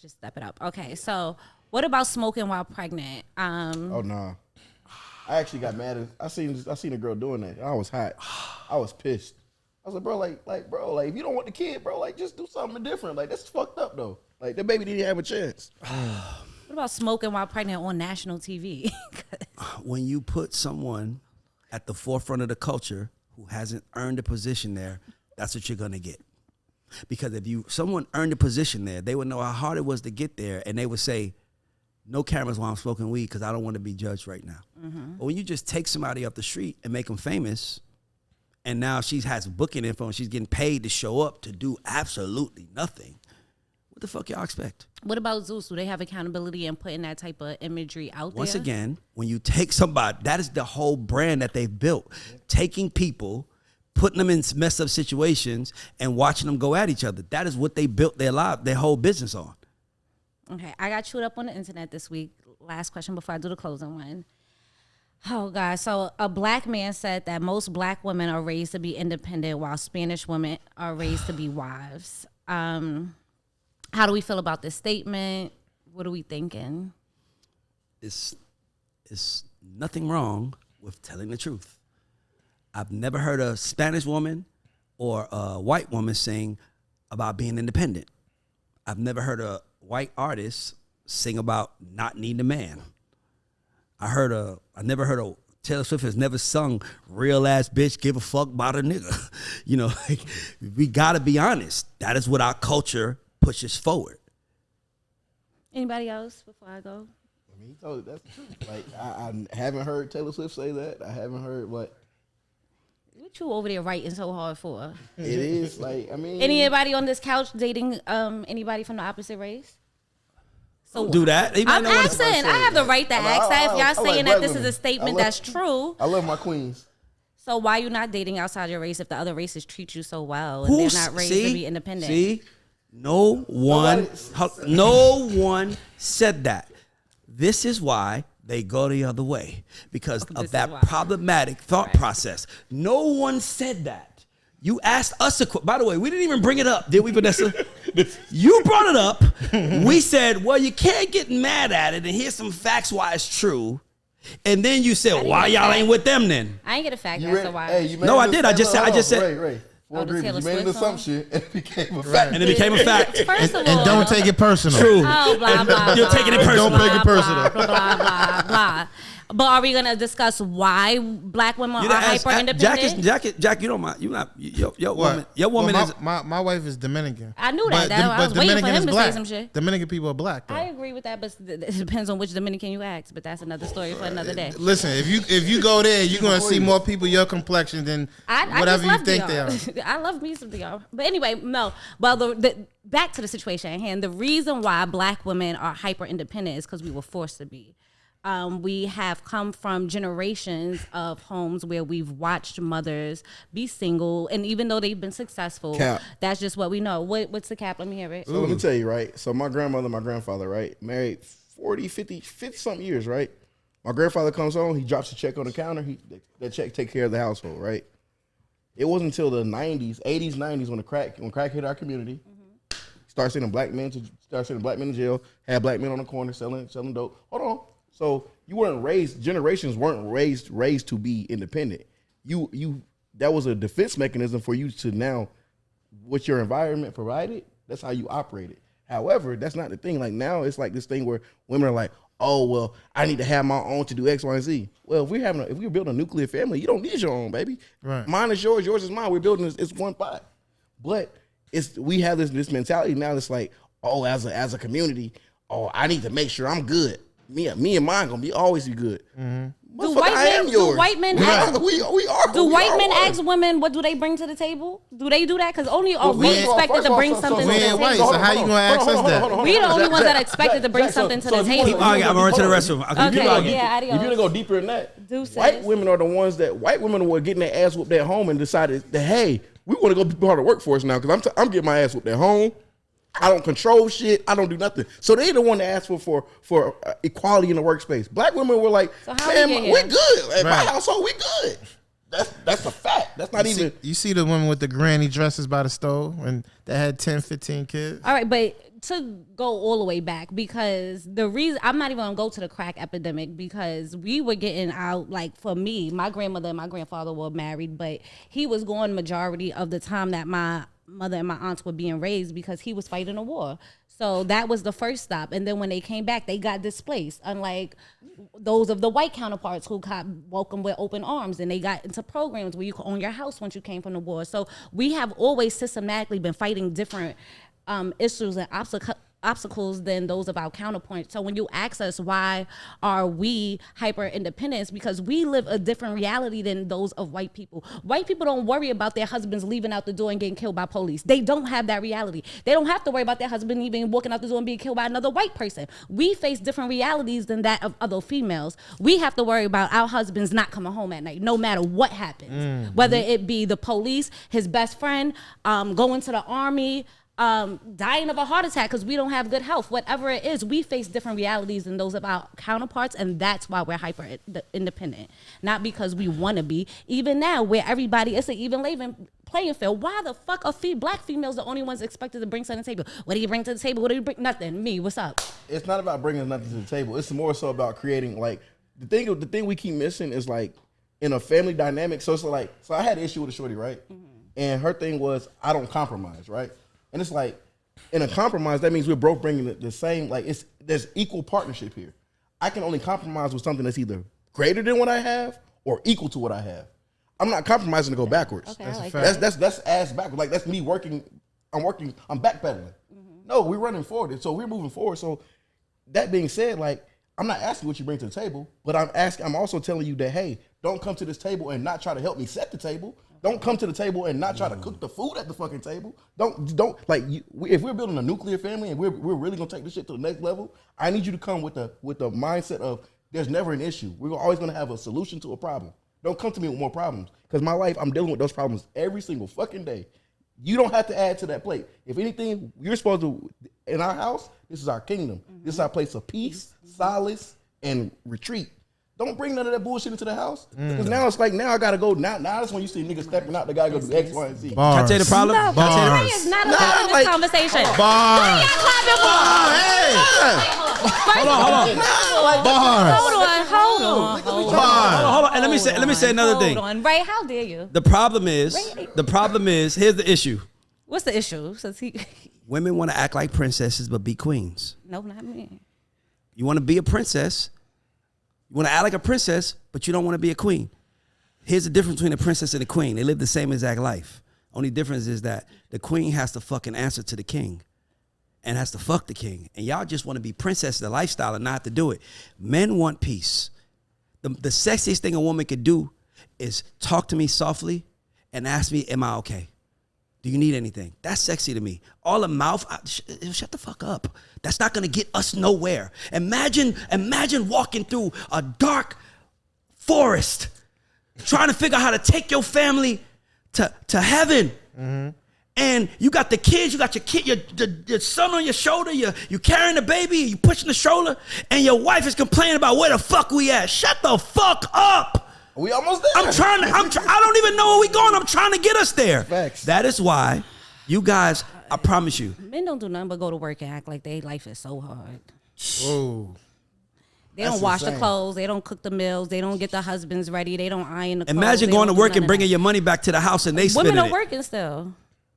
Speaker 1: just step it up. Okay, so what about smoking while pregnant?
Speaker 4: Oh nah, I actually got mad. I seen a girl doing that. I was hot. I was pissed. I was like, bro, if you don't want the kid, bro, like, just do something different. Like, that's fucked up though. Like, that baby didn't have a chance.
Speaker 1: What about smoking while pregnant on national TV?
Speaker 2: When you put someone at the forefront of the culture who hasn't earned a position there, that's what you're gonna get. Because if someone earned a position there, they would know how hard it was to get there, and they would say, no cameras while I'm smoking weed because I don't want to be judged right now. Mm-hmm. But when you just take somebody up the street and make them famous, and now she has booking info and she's getting paid to show up to do absolutely nothing, What the fuck y'all expect?
Speaker 1: What about Zeus? Do they have accountability in putting that type of imagery out there?
Speaker 2: Once again, when you take somebody, that is the whole brand that they've built. Taking people, putting them in messed up situations, and watching them go at each other. That is what they built their whole business on.
Speaker 1: Okay, I got chewed up on the internet this week. Last question before I do the closing one. Oh, God. So a black man said that most black women are raised to be independent while Spanish women are raised to be wives. How do we feel about this statement? What are we thinking?
Speaker 2: It's nothing wrong with telling the truth. I've never heard a Spanish woman or a white woman sing about being independent. I've never heard a white artist sing about not needing a man. I never heard a Taylor Swift has never sung real ass bitch give a fuck about a nigga. You know, like, we gotta be honest. That is what our culture pushes forward.
Speaker 1: Anybody else before I go?
Speaker 4: I mean, he told you that's the truth. Like, I haven't heard Taylor Swift say that. I haven't heard what
Speaker 1: you over there writing so hard for?
Speaker 4: it is. Like, I mean,
Speaker 1: Anybody on this couch dating anybody from the opposite race? So
Speaker 2: Do that.
Speaker 1: I'm asking. I have the right to ask that. If y'all
Speaker 4: I
Speaker 1: saying
Speaker 4: like
Speaker 1: that
Speaker 4: black
Speaker 1: this is
Speaker 4: women.
Speaker 1: a statement
Speaker 4: I love-
Speaker 1: that's true,
Speaker 4: I love my queens.
Speaker 1: so why you not dating outside your race if the other races treat you so well and they're not raised to be independent?
Speaker 2: See, no one said that. This is why they go the other way, because
Speaker 1: This
Speaker 2: of
Speaker 1: is
Speaker 2: that
Speaker 1: why.
Speaker 2: problematic thought process. No one said that. You asked us a question. By the way, we didn't even bring it up, did we, Vanessa? You brought it up. We said, well, you can't get mad at it, and here's some facts why it's true. And then you said, why y'all ain't with them then?
Speaker 1: I ain't get a fact
Speaker 4: You
Speaker 1: as
Speaker 4: read,
Speaker 1: to why.
Speaker 4: hey, you made
Speaker 2: No,
Speaker 4: an
Speaker 2: I did. I just said-
Speaker 4: hold
Speaker 2: I just
Speaker 4: on,
Speaker 2: said-
Speaker 4: Ray.
Speaker 1: Oh, the Taylor
Speaker 4: You made an
Speaker 1: Swift song?
Speaker 4: assumption and it became a fact.
Speaker 2: And it became a fact.
Speaker 1: First of all,
Speaker 3: And don't take it personal.
Speaker 2: True.
Speaker 1: Oh, blah, blah,
Speaker 2: You're
Speaker 1: blah,
Speaker 2: taking it
Speaker 1: blah,
Speaker 2: personal.
Speaker 3: Don't take it
Speaker 1: blah,
Speaker 3: personal.
Speaker 1: Blah, blah, blah, blah. But are we gonna discuss why black women
Speaker 2: You
Speaker 1: are
Speaker 2: done asked-
Speaker 1: hyper independent?
Speaker 2: Jack, you don't mind. You not your woman. Your
Speaker 3: Well,
Speaker 2: woman is.
Speaker 3: my wife is Dominican.
Speaker 1: I knew that. I was waiting for him to say some shit.
Speaker 3: Dominican people are black. Though.
Speaker 1: I agree with that, but it depends on which Dominican you ask. But that's another story for another day.
Speaker 3: Listen, if you go there, you're gonna see more people your complexion than
Speaker 1: I
Speaker 3: whatever
Speaker 1: just
Speaker 3: you think they
Speaker 1: DR.
Speaker 3: are.
Speaker 1: I love me some DR. But anyway, no. Well, the back to the situation at hand. The reason why black women are hyper independent is because we were forced to be. We have come from generations of homes where we've watched mothers be single, and even though they've been successful,
Speaker 4: Cap.
Speaker 1: that's just what we know. What's the cap? Let me hear it.
Speaker 4: So let me tell you, right? So my grandmother, my grandfather, right? Married 40, 50 something years, right? My grandfather comes home, he drops a check on the counter. That check take care of the household, right? It wasn't until the 90s, 80s, 90s when crack hit our community. Start sending black men in jail, had black men on the corner selling dope. Hold on. So you weren't raised, generations weren't raised to be independent. That was a defense mechanism for you to now, what your environment provided, that's how you operated. However, that's not the thing. Like now it's like this thing where women are like, oh, well, I need to have my own to do X, Y, and Z. Well, if we're building a nuclear family, you don't need your own, baby.
Speaker 3: Right.
Speaker 4: Mine is yours is mine. We're building it's one pot. But we have this mentality now that's like, oh, as a community, oh, I need to make sure I'm good. Me and mine gonna always be good.
Speaker 1: Do white men ask women what do they bring to the table? Do they do that? Because only are we expected to bring something to the
Speaker 3: we ain't
Speaker 1: table?
Speaker 3: white, so how you gonna ask us that?
Speaker 1: We the only ones that are expected to bring something to the table.
Speaker 2: I'm going to the restroom.
Speaker 1: Okay, yeah, adios.
Speaker 4: If you're gonna go deeper in that,
Speaker 1: Deuces.
Speaker 4: white women were getting their ass whooped at home and decided that, hey, we want to go be part of the workforce now because I'm getting my ass whooped at home. I don't control shit. I don't do nothing. So they the one that asked for equality in the workspace. Black women were like,
Speaker 1: So how
Speaker 4: man,
Speaker 1: we get
Speaker 4: we're
Speaker 1: here?
Speaker 4: good. At
Speaker 3: Right.
Speaker 4: my household, we good. That's a fact. That's not even.
Speaker 3: You see the women with the granny dresses by the stove and that had 10, 15 kids?
Speaker 1: All right, but to go all the way back, because the reason I'm not even gonna go to the crack epidemic, because we were getting out, like for me, my grandmother and my grandfather were married, but he was gone majority of the time that my mother and my aunts were being raised because he was fighting a war. So that was the first stop. And then when they came back, they got displaced, unlike those of the white counterparts who got welcomed with open arms, and they got into programs where you could own your house once you came from the war. So we have always systematically been fighting different issues and obstacles than those of our counterpoints. So when you ask us why are we hyper independent, it's because we live a different reality than those of white people. White people don't worry about their husbands leaving out the door and getting killed by police. They don't have that reality. They don't have to worry about their husband even walking out the door and being killed by another white person. We face different realities than that of other females. We have to worry about our husbands not coming home at night, no matter what happens. Whether it be the police, his best friend, going to the army, dying of a heart attack because we don't have good health. Whatever it is, we face different realities than those of our counterparts, and that's why we're hyper independent. Not because we want to be. Even now, where everybody, it's an even playing field. Why the fuck are black females the only ones expected to bring something to the table? What do you bring to the table? What do you bring? Nothing. Me, what's up?
Speaker 4: It's not about bringing nothing to the table. It's more so about creating, like, the thing we keep missing is, like, in a family dynamic. So it's like, so I had an issue with a shorty, right? And her thing was, I don't compromise, right? And it's like, in a compromise, that means we're both bringing the same, like, there's equal partnership here. I can only compromise with something that's either greater than what I have or equal to what I have. I'm not compromising to go backwards.
Speaker 1: Okay, I like that.
Speaker 4: That's ass backwards. Like, that's me working, I'm backpedaling. No, we're running forward. So we're moving forward. So that being said, like, I'm not asking what you bring to the table, but I'm also telling you that, hey, don't come to this table and not try to help me set the table. Don't come to the table and not try to cook the food at the fucking table. Don't like if we're building a nuclear family and we're really gonna take this shit to the next level, I need you to come with the mindset of there's never an issue. We're always gonna have a solution to a problem. Don't come to me with more problems. Because my life, I'm dealing with those problems every single fucking day. You don't have to add to that plate. If anything, you're supposed to, in our house, this is our kingdom. This is our place of peace, solace, and retreat. Don't bring none of that bullshit into the house. Because now it's like, now I gotta go. Now that's when you see niggas stepping out, they gotta go do X, Y, and Z.
Speaker 2: Can I tell you the problem?
Speaker 1: No, Ray is not allowed in this conversation.
Speaker 3: Bars.
Speaker 2: Hold on. And let me say another thing.
Speaker 1: Hold on. Ray, how dare you?
Speaker 2: The problem is, here's the issue.
Speaker 1: What's the issue?
Speaker 2: Women want to act like princesses but be queens.
Speaker 1: No, not me.
Speaker 2: You want to be a princess. You want to act like a princess, but you don't want to be a queen. Here's the difference between a princess and a queen. They live the same exact life. Only difference is that the queen has to fucking answer to the king and has to fuck the king. And y'all just want to be princess, the lifestyle, and not have to do it. Men want peace. The sexiest thing a woman could do is talk to me softly and ask me, am I okay? Do you need anything? That's sexy to me. All the mouth, shut the fuck up. That's not gonna get us nowhere. Imagine walking through a dark forest, trying to figure out how to take your family to heaven. Mm-hmm. And you got the kids, you got your son on your shoulder, you carrying the baby, you pushing the stroller, and your wife is complaining about where the fuck we at. Shut the fuck up.
Speaker 4: We almost there.
Speaker 2: I don't even know where we going. I'm trying to get us there.
Speaker 4: Facts.
Speaker 2: That is why you guys, I promise you.
Speaker 1: Men don't do nothing but go to work and act like their life is so hard.
Speaker 3: Whoa.
Speaker 1: They don't wash the clothes. They don't cook the meals. They don't get the husbands ready. They don't iron the clothes.
Speaker 2: Imagine going to work and bringing your money back to the house and they spending it.
Speaker 1: Women are working still.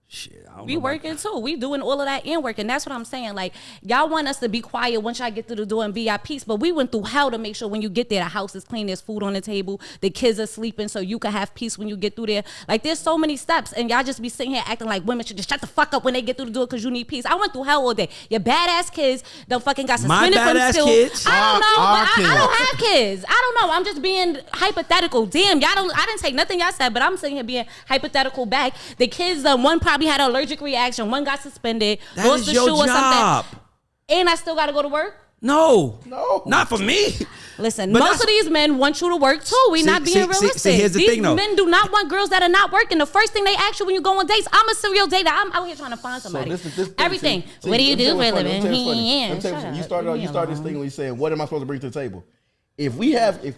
Speaker 2: Shit,
Speaker 1: We working too. We doing all of that and working. That's what I'm saying. Like, y'all want us to be quiet once y'all get through the door and be at peace, but we went through hell to make sure when you get there, the house is clean, there's food on the table, the kids are sleeping so you can have peace when you get through there. Like, there's so many steps, and y'all just be sitting here acting like women should just shut the fuck up when they get through the door because you need peace. I went through hell all day. Your badass kids done fucking got suspended from school.
Speaker 2: Kids.
Speaker 1: I don't know, but I don't have kids. I don't know. I'm just being hypothetical. Damn, I didn't take nothing y'all said, but I'm sitting here being hypothetical back. The kids, one probably had an allergic reaction. One got suspended.
Speaker 2: That is your job. Something.
Speaker 1: And I still got to go to work?
Speaker 2: No, not for me.
Speaker 1: Listen, but most of these men want you to work too. We not being realistic.
Speaker 2: See, here's the
Speaker 1: these
Speaker 2: thing, though.
Speaker 1: Men do not want girls that are not working. The first thing they ask you when you go on dates, I'm a serial dater. I'm out here trying to find somebody.
Speaker 4: So
Speaker 1: everything. What do you do for a living?
Speaker 4: You started this thing when you said, "What am I supposed to bring to the table?"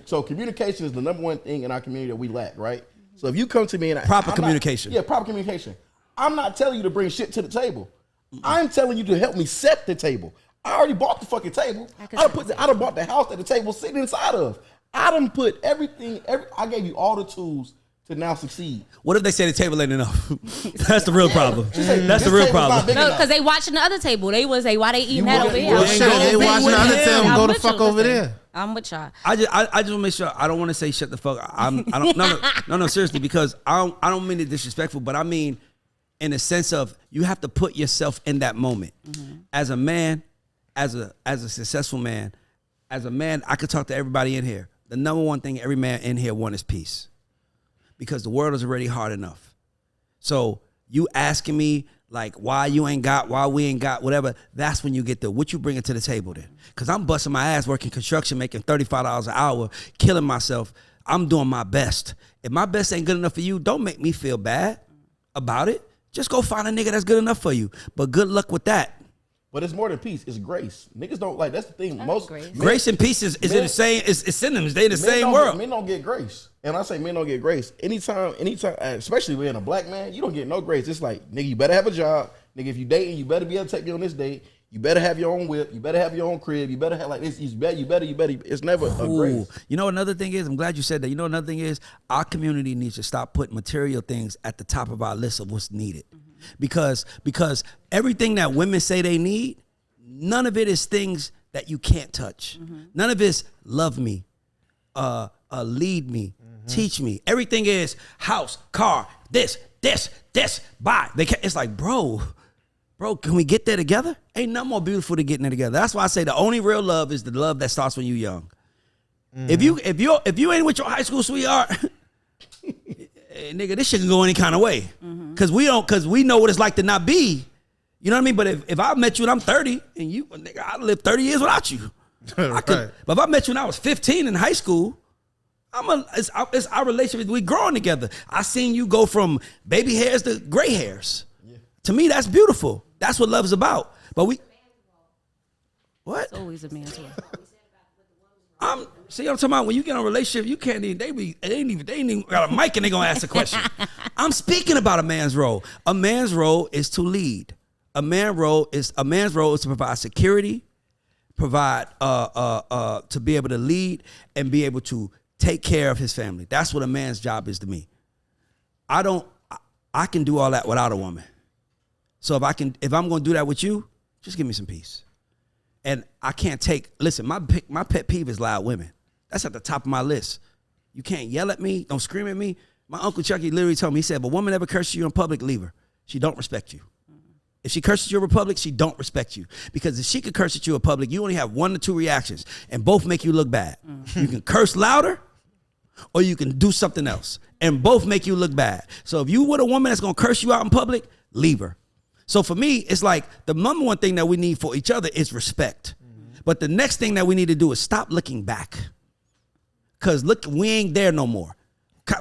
Speaker 4: So communication is the number one thing in our community that we lack, right? So if you come to me and
Speaker 2: proper communication.
Speaker 4: Proper communication. I'm not telling you to bring shit to the table. I'm telling you to help me set the table. I already bought the fucking table. I done bought the house that the table's sitting inside of. I done put everything. I gave you all the tools to now succeed.
Speaker 2: What if they say the table ain't enough? That's the real problem. That's the real problem.
Speaker 1: No, because they watching the other table. They would say, why they eating that over here?
Speaker 3: They watching the other table. Go the fuck over there.
Speaker 1: I'm with y'all.
Speaker 2: I just want to make sure. I don't want to say shut the fuck. No, seriously, because I don't mean it disrespectful, but I mean, in the sense of you have to put yourself in that moment. As a man, as a successful man, as a man, I could talk to everybody in here. The number one thing every man in here wants is peace, because the world is already hard enough. So you asking me like why we ain't got, whatever, that's when you get what you bringing to the table then. Because I'm busting my ass working construction, making $35 an hour, killing myself. I'm doing my best. If my best ain't good enough for you, don't make me feel bad about it. Just go find a nigga that's good enough for you. But good luck with that.
Speaker 4: But it's more than peace. It's grace. Niggas don't like. That's the thing. Most
Speaker 2: grace and peace is in the same. It's synonyms. They in the same world.
Speaker 4: Men don't get grace, and I say men don't get grace. Anytime, especially being a black man, you don't get no grace. It's like, nigga, you better have a job. Nigga, if you dating, you better be able to take me on this date. You better have your own whip. You better have your own crib. You better have like this. You better. It's never a grace.
Speaker 2: You know another thing is, I'm glad you said that. You know another thing is, our community needs to stop putting material things at the top of our list of what's needed, because everything that women say they need, none of it is things that you can't touch. None of it's love me, lead me, teach me. Everything is house, car, this, buy. It's like, bro, can we get there together? Ain't nothing more beautiful than getting there together. That's why I say the only real love is the love that starts when you're young. If you ain't with your high school sweetheart, nigga, this shit can go any kind of way. Cause we know what it's like to not be. You know what I mean? But if I met you and I'm 30 and you, nigga, I lived 30 years without you. Right. But if I met you when I was 15 in high school, it's our relationship. We growing together. I seen you go from baby hairs to gray hairs. Yeah. To me, that's beautiful. That's what love is about. But what?
Speaker 1: It's always a man's role.
Speaker 2: I'm talking about when you get in a relationship, you can't even, they ain't even got a mic and they gonna ask a question. I'm speaking about a man's role. A man's role is to lead. A man's role is to provide security, provide to be able to lead and be able to take care of his family. That's what a man's job is to me. I can do all that without a woman. So if I'm gonna do that with you, just give me some peace. And I can't listen, my pet peeve is loud women. That's at the top of my list. You can't yell at me, don't scream at me. My Uncle Chucky literally told me, he said, if a woman ever curses you in public, leave her. She don't respect you. If she curses you in public, she don't respect you. Because if she could curse at you in public, you only have 1 to 2 reactions, and both make you look bad. You can curse louder, or you can do something else, and both make you look bad. So if you with a woman that's gonna curse you out in public, leave her. So for me, it's like the number one thing that we need for each other is respect. But the next thing that we need to do is stop looking back. Because look, we ain't there no more.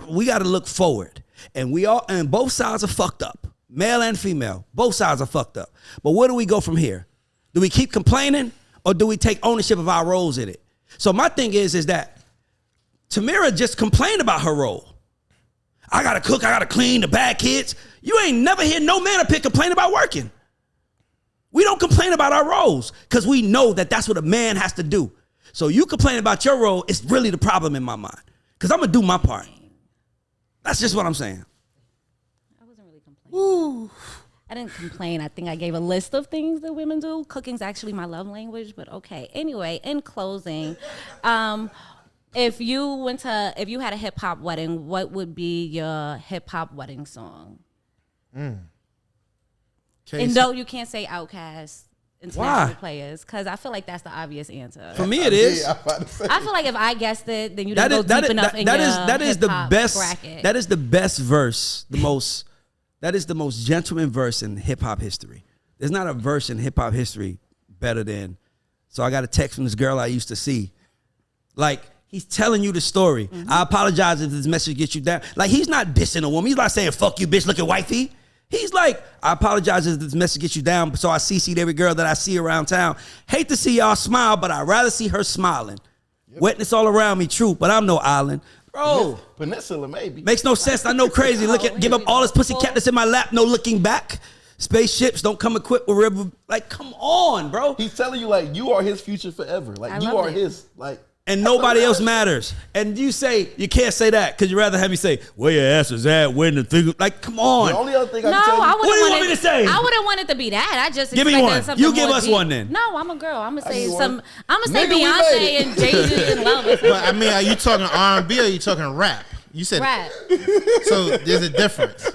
Speaker 2: We got to look forward. And both sides are fucked up. Male and female, both sides are fucked up. But where do we go from here? Do we keep complaining, or do we take ownership of our roles in it? So my thing is that Tamira just complained about her role. I gotta cook, I gotta clean, the bad kids. You ain't never hear no man up here complain about working. We don't complain about our roles because we know that that's what a man has to do. So you complain about your role, it's really the problem in my mind, because I'm gonna do my part. That's just what I'm saying.
Speaker 1: Ooh. I didn't complain. I think I gave a list of things that women do. Cooking's actually my love language, but okay. Anyway, in closing, if you had a hip hop wedding, what would be your hip hop wedding song? And no, you can't say Outkast, international players, because I feel like that's the obvious answer.
Speaker 2: For me, it is.
Speaker 1: I feel like if I guessed it, then you didn't go deep enough in your
Speaker 2: that is the best
Speaker 1: bracket.
Speaker 2: That is the best verse, that is the most gentleman verse in hip hop history. There's not a verse in hip hop history better than. So I got a text from this girl I used to see. Like, he's telling you the story. I apologize if this message gets you down. Like, he's not dissing a woman. He's not saying, fuck you, bitch, look at wifey. He's like, I apologize if this message gets you down, so I CC'd every girl that I see around town. Hate to see y'all smile, but I'd rather see her smiling. Yep. Wetness all around me, true, but I'm no island. Bro.
Speaker 4: Peninsula, maybe.
Speaker 2: Makes no sense. I know crazy. Give up all this pussy cat that's in my lap, no looking back. Spaceships don't come equipped with river. Like, come on, bro.
Speaker 4: He's telling you, like, you are his future forever. Like, you are his, like.
Speaker 2: And nobody else matters. And you say, you can't say that because you'd rather have me say, where your ass is at, when the thing. Like, come on.
Speaker 4: The only other thing I can tell you.
Speaker 2: What do you want me to say?
Speaker 1: I wouldn't want it to be that. I just
Speaker 2: give me one. You give us
Speaker 1: deep.
Speaker 2: one then.
Speaker 1: No, I'm a girl. I'm gonna say I'm gonna say Beyonce and Jay-Z and Love.
Speaker 3: But I mean, are you talking R&B or are you talking rap? You said
Speaker 1: rap.
Speaker 3: So there's a difference.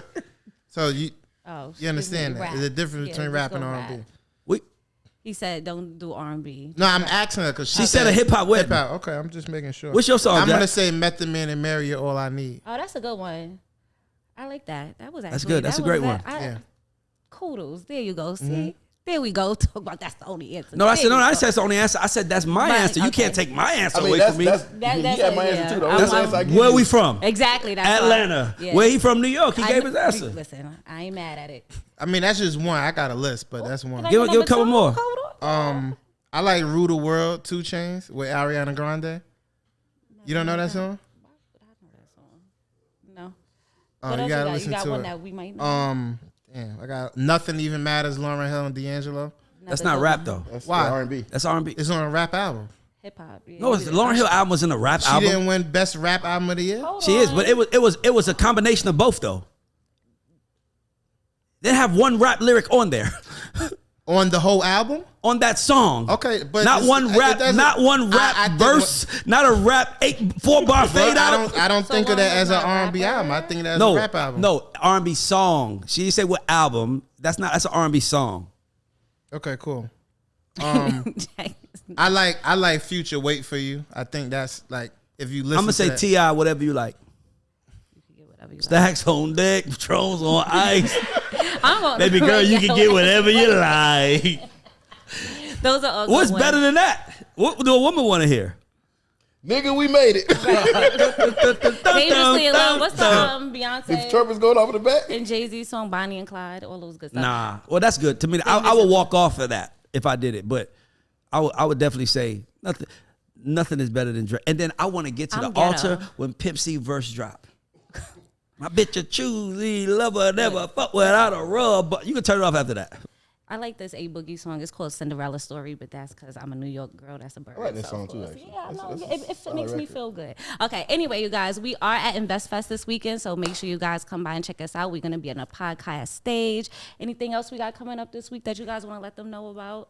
Speaker 3: So you.
Speaker 1: Oh,
Speaker 3: You understand that?
Speaker 1: rap.
Speaker 3: There's a difference
Speaker 1: Yeah,
Speaker 3: between
Speaker 1: let's
Speaker 3: rap and
Speaker 1: go
Speaker 3: R&B.
Speaker 1: rap.
Speaker 2: We,
Speaker 1: He said, "Don't do R&B."
Speaker 3: No, I'm asking her because
Speaker 2: she said a hip hop wedding.
Speaker 3: Hip hop. Okay, I'm just making sure.
Speaker 2: What's your song,
Speaker 3: I'm
Speaker 2: Jack?
Speaker 3: gonna say Method Man and Mary, You're All I Need.
Speaker 1: Oh, that's a good one. I like that. That was actually
Speaker 2: That's good. That's
Speaker 1: that
Speaker 2: a great
Speaker 1: was
Speaker 2: one.
Speaker 3: Yeah.
Speaker 1: Kudos. There you go. See, there we go. Talk about that's the only answer.
Speaker 2: No, I said
Speaker 1: There
Speaker 2: no.
Speaker 1: you
Speaker 2: I
Speaker 1: go.
Speaker 2: said it's the only answer. I said that's my
Speaker 1: Right,
Speaker 2: answer. You
Speaker 1: okay.
Speaker 2: can't take my answer
Speaker 4: I mean,
Speaker 2: away
Speaker 4: that's
Speaker 2: from me.
Speaker 4: that's he
Speaker 1: that's
Speaker 4: had my
Speaker 1: yeah.
Speaker 4: answer too. The
Speaker 1: I'm-
Speaker 4: only
Speaker 1: I'm-
Speaker 4: answer I give
Speaker 2: Where
Speaker 4: you-
Speaker 2: we from?
Speaker 1: Exactly. That's why.
Speaker 2: Atlanta.
Speaker 1: Yeah.
Speaker 2: Where he from? New York. He
Speaker 1: I-
Speaker 2: gave his answer.
Speaker 1: Listen, I ain't mad at it.
Speaker 3: I mean, that's just one. I got a list, but that's one.
Speaker 1: Can I
Speaker 2: Give
Speaker 1: get
Speaker 2: a couple
Speaker 1: number
Speaker 2: more.
Speaker 1: two? Hold on.
Speaker 3: I like Rule the World, 2 Chainz with Ariana Grande. You don't know that song?
Speaker 1: No.
Speaker 3: Oh,
Speaker 1: What else
Speaker 3: gotta
Speaker 1: you got?
Speaker 3: listen
Speaker 1: You got
Speaker 3: to
Speaker 1: one
Speaker 3: it.
Speaker 1: that we might know.
Speaker 3: Damn, I got Nothing Even Matters, Lauryn Hill and D'Angelo.
Speaker 2: That's not rap though.
Speaker 4: That's
Speaker 3: Why?
Speaker 4: R&B.
Speaker 2: That's R&B.
Speaker 3: It's on a rap album.
Speaker 1: Hip hop. Yeah,
Speaker 2: No, it's the Lauryn Hill album was in a rap
Speaker 3: She
Speaker 2: album.
Speaker 3: didn't win Best Rap Album of the Year.
Speaker 2: She is, but it was a combination of both though. They have one rap lyric on there,
Speaker 3: On the whole album?
Speaker 2: on that song.
Speaker 3: Okay, but
Speaker 2: not
Speaker 3: it's-
Speaker 2: one
Speaker 3: it
Speaker 2: rap,
Speaker 3: doesn't-
Speaker 2: not one rap
Speaker 3: I think
Speaker 2: verse, not a rap 4-bar
Speaker 3: But
Speaker 2: fade out.
Speaker 3: I don't
Speaker 1: So
Speaker 3: think of that
Speaker 1: one
Speaker 3: as
Speaker 1: was
Speaker 3: an
Speaker 1: not
Speaker 3: R&B
Speaker 1: rapper?
Speaker 3: album. I think of that as
Speaker 2: No,
Speaker 3: a rap album.
Speaker 2: no R&B song. She didn't say what album. That's an R&B song.
Speaker 3: Okay, cool. I like Future Wait for You. I think that's like if you listen
Speaker 2: I'm gonna
Speaker 3: to
Speaker 2: say
Speaker 3: that-
Speaker 2: T.I. whatever you like. Stacks on deck, patrols on ice. Baby girl, you can get whatever you like.
Speaker 1: Those are all good
Speaker 2: What's
Speaker 1: ones.
Speaker 2: better than that? What do a woman want to hear?
Speaker 4: Nigga, we made it.
Speaker 1: Dangerously in Love. What's the
Speaker 4: If
Speaker 1: Beyonce
Speaker 4: trumpets going off in the back.
Speaker 1: and Jay-Z song Bonnie and Clyde? All those good stuff.
Speaker 2: Nah. Well, that's good. To me, I would walk off of that if I did it. But I would definitely say nothing is better than Drake. And then I want to get to
Speaker 1: I'm
Speaker 2: the
Speaker 1: ghetto.
Speaker 2: altar when Pimp C verse drop. My bitch a choosy lover, never fuck without a rub. But you can turn it off after that.
Speaker 1: I like this A Boogie song. It's called Cinderella Story, but that's because I'm a New York girl. That's a bird.
Speaker 4: I like that
Speaker 1: so
Speaker 4: song
Speaker 1: of
Speaker 4: too,
Speaker 1: course.
Speaker 4: actually.
Speaker 1: Yeah, I know.
Speaker 4: That's
Speaker 1: It
Speaker 4: solid
Speaker 1: makes me
Speaker 4: record.
Speaker 1: feel good. Okay. Anyway, you guys, we are at InvestFest this weekend, so make sure you guys come by and check us out. We're gonna be on a podcast stage. Anything else we got coming up this week that you guys want to let them know about?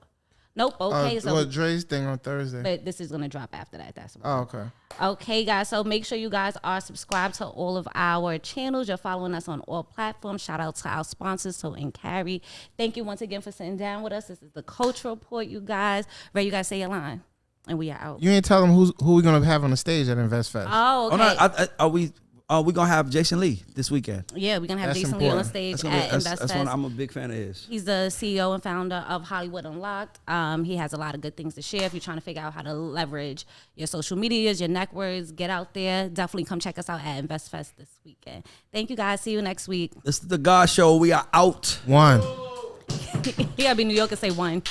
Speaker 1: Nope. Okay. So,
Speaker 3: well, Dre's thing on Thursday.
Speaker 1: but this is gonna drop after that. That's
Speaker 3: Oh, okay.
Speaker 1: Okay, guys. So make sure you guys are subscribed to all of our channels. You're following us on all platforms. Shout out to our sponsors, So and Carrie. Thank you once again for sitting down with us. This is the Culture Report, you guys. Ray, you guys say your line, and we are out.
Speaker 3: You ain't tell them who we gonna have on the stage at InvestFest.
Speaker 1: Oh, okay.
Speaker 2: Oh no, are we gonna have Jason Lee this weekend?
Speaker 1: Yeah, we're gonna have
Speaker 3: That's
Speaker 1: Jason Lee on
Speaker 3: important.
Speaker 1: stage
Speaker 2: That's
Speaker 1: at
Speaker 2: that's one
Speaker 1: InvestFest.
Speaker 2: I'm a big fan of his.
Speaker 1: He's the CEO and founder of Hollywood Unlocked. He has a lot of good things to share. If you're trying to figure out how to leverage your social medias, your networks, get out there. Definitely come check us out at InvestFest this weekend. Thank you, guys. See you next week.
Speaker 2: This is the God Show. We are out.
Speaker 3: One.
Speaker 1: He gotta be New York and say one.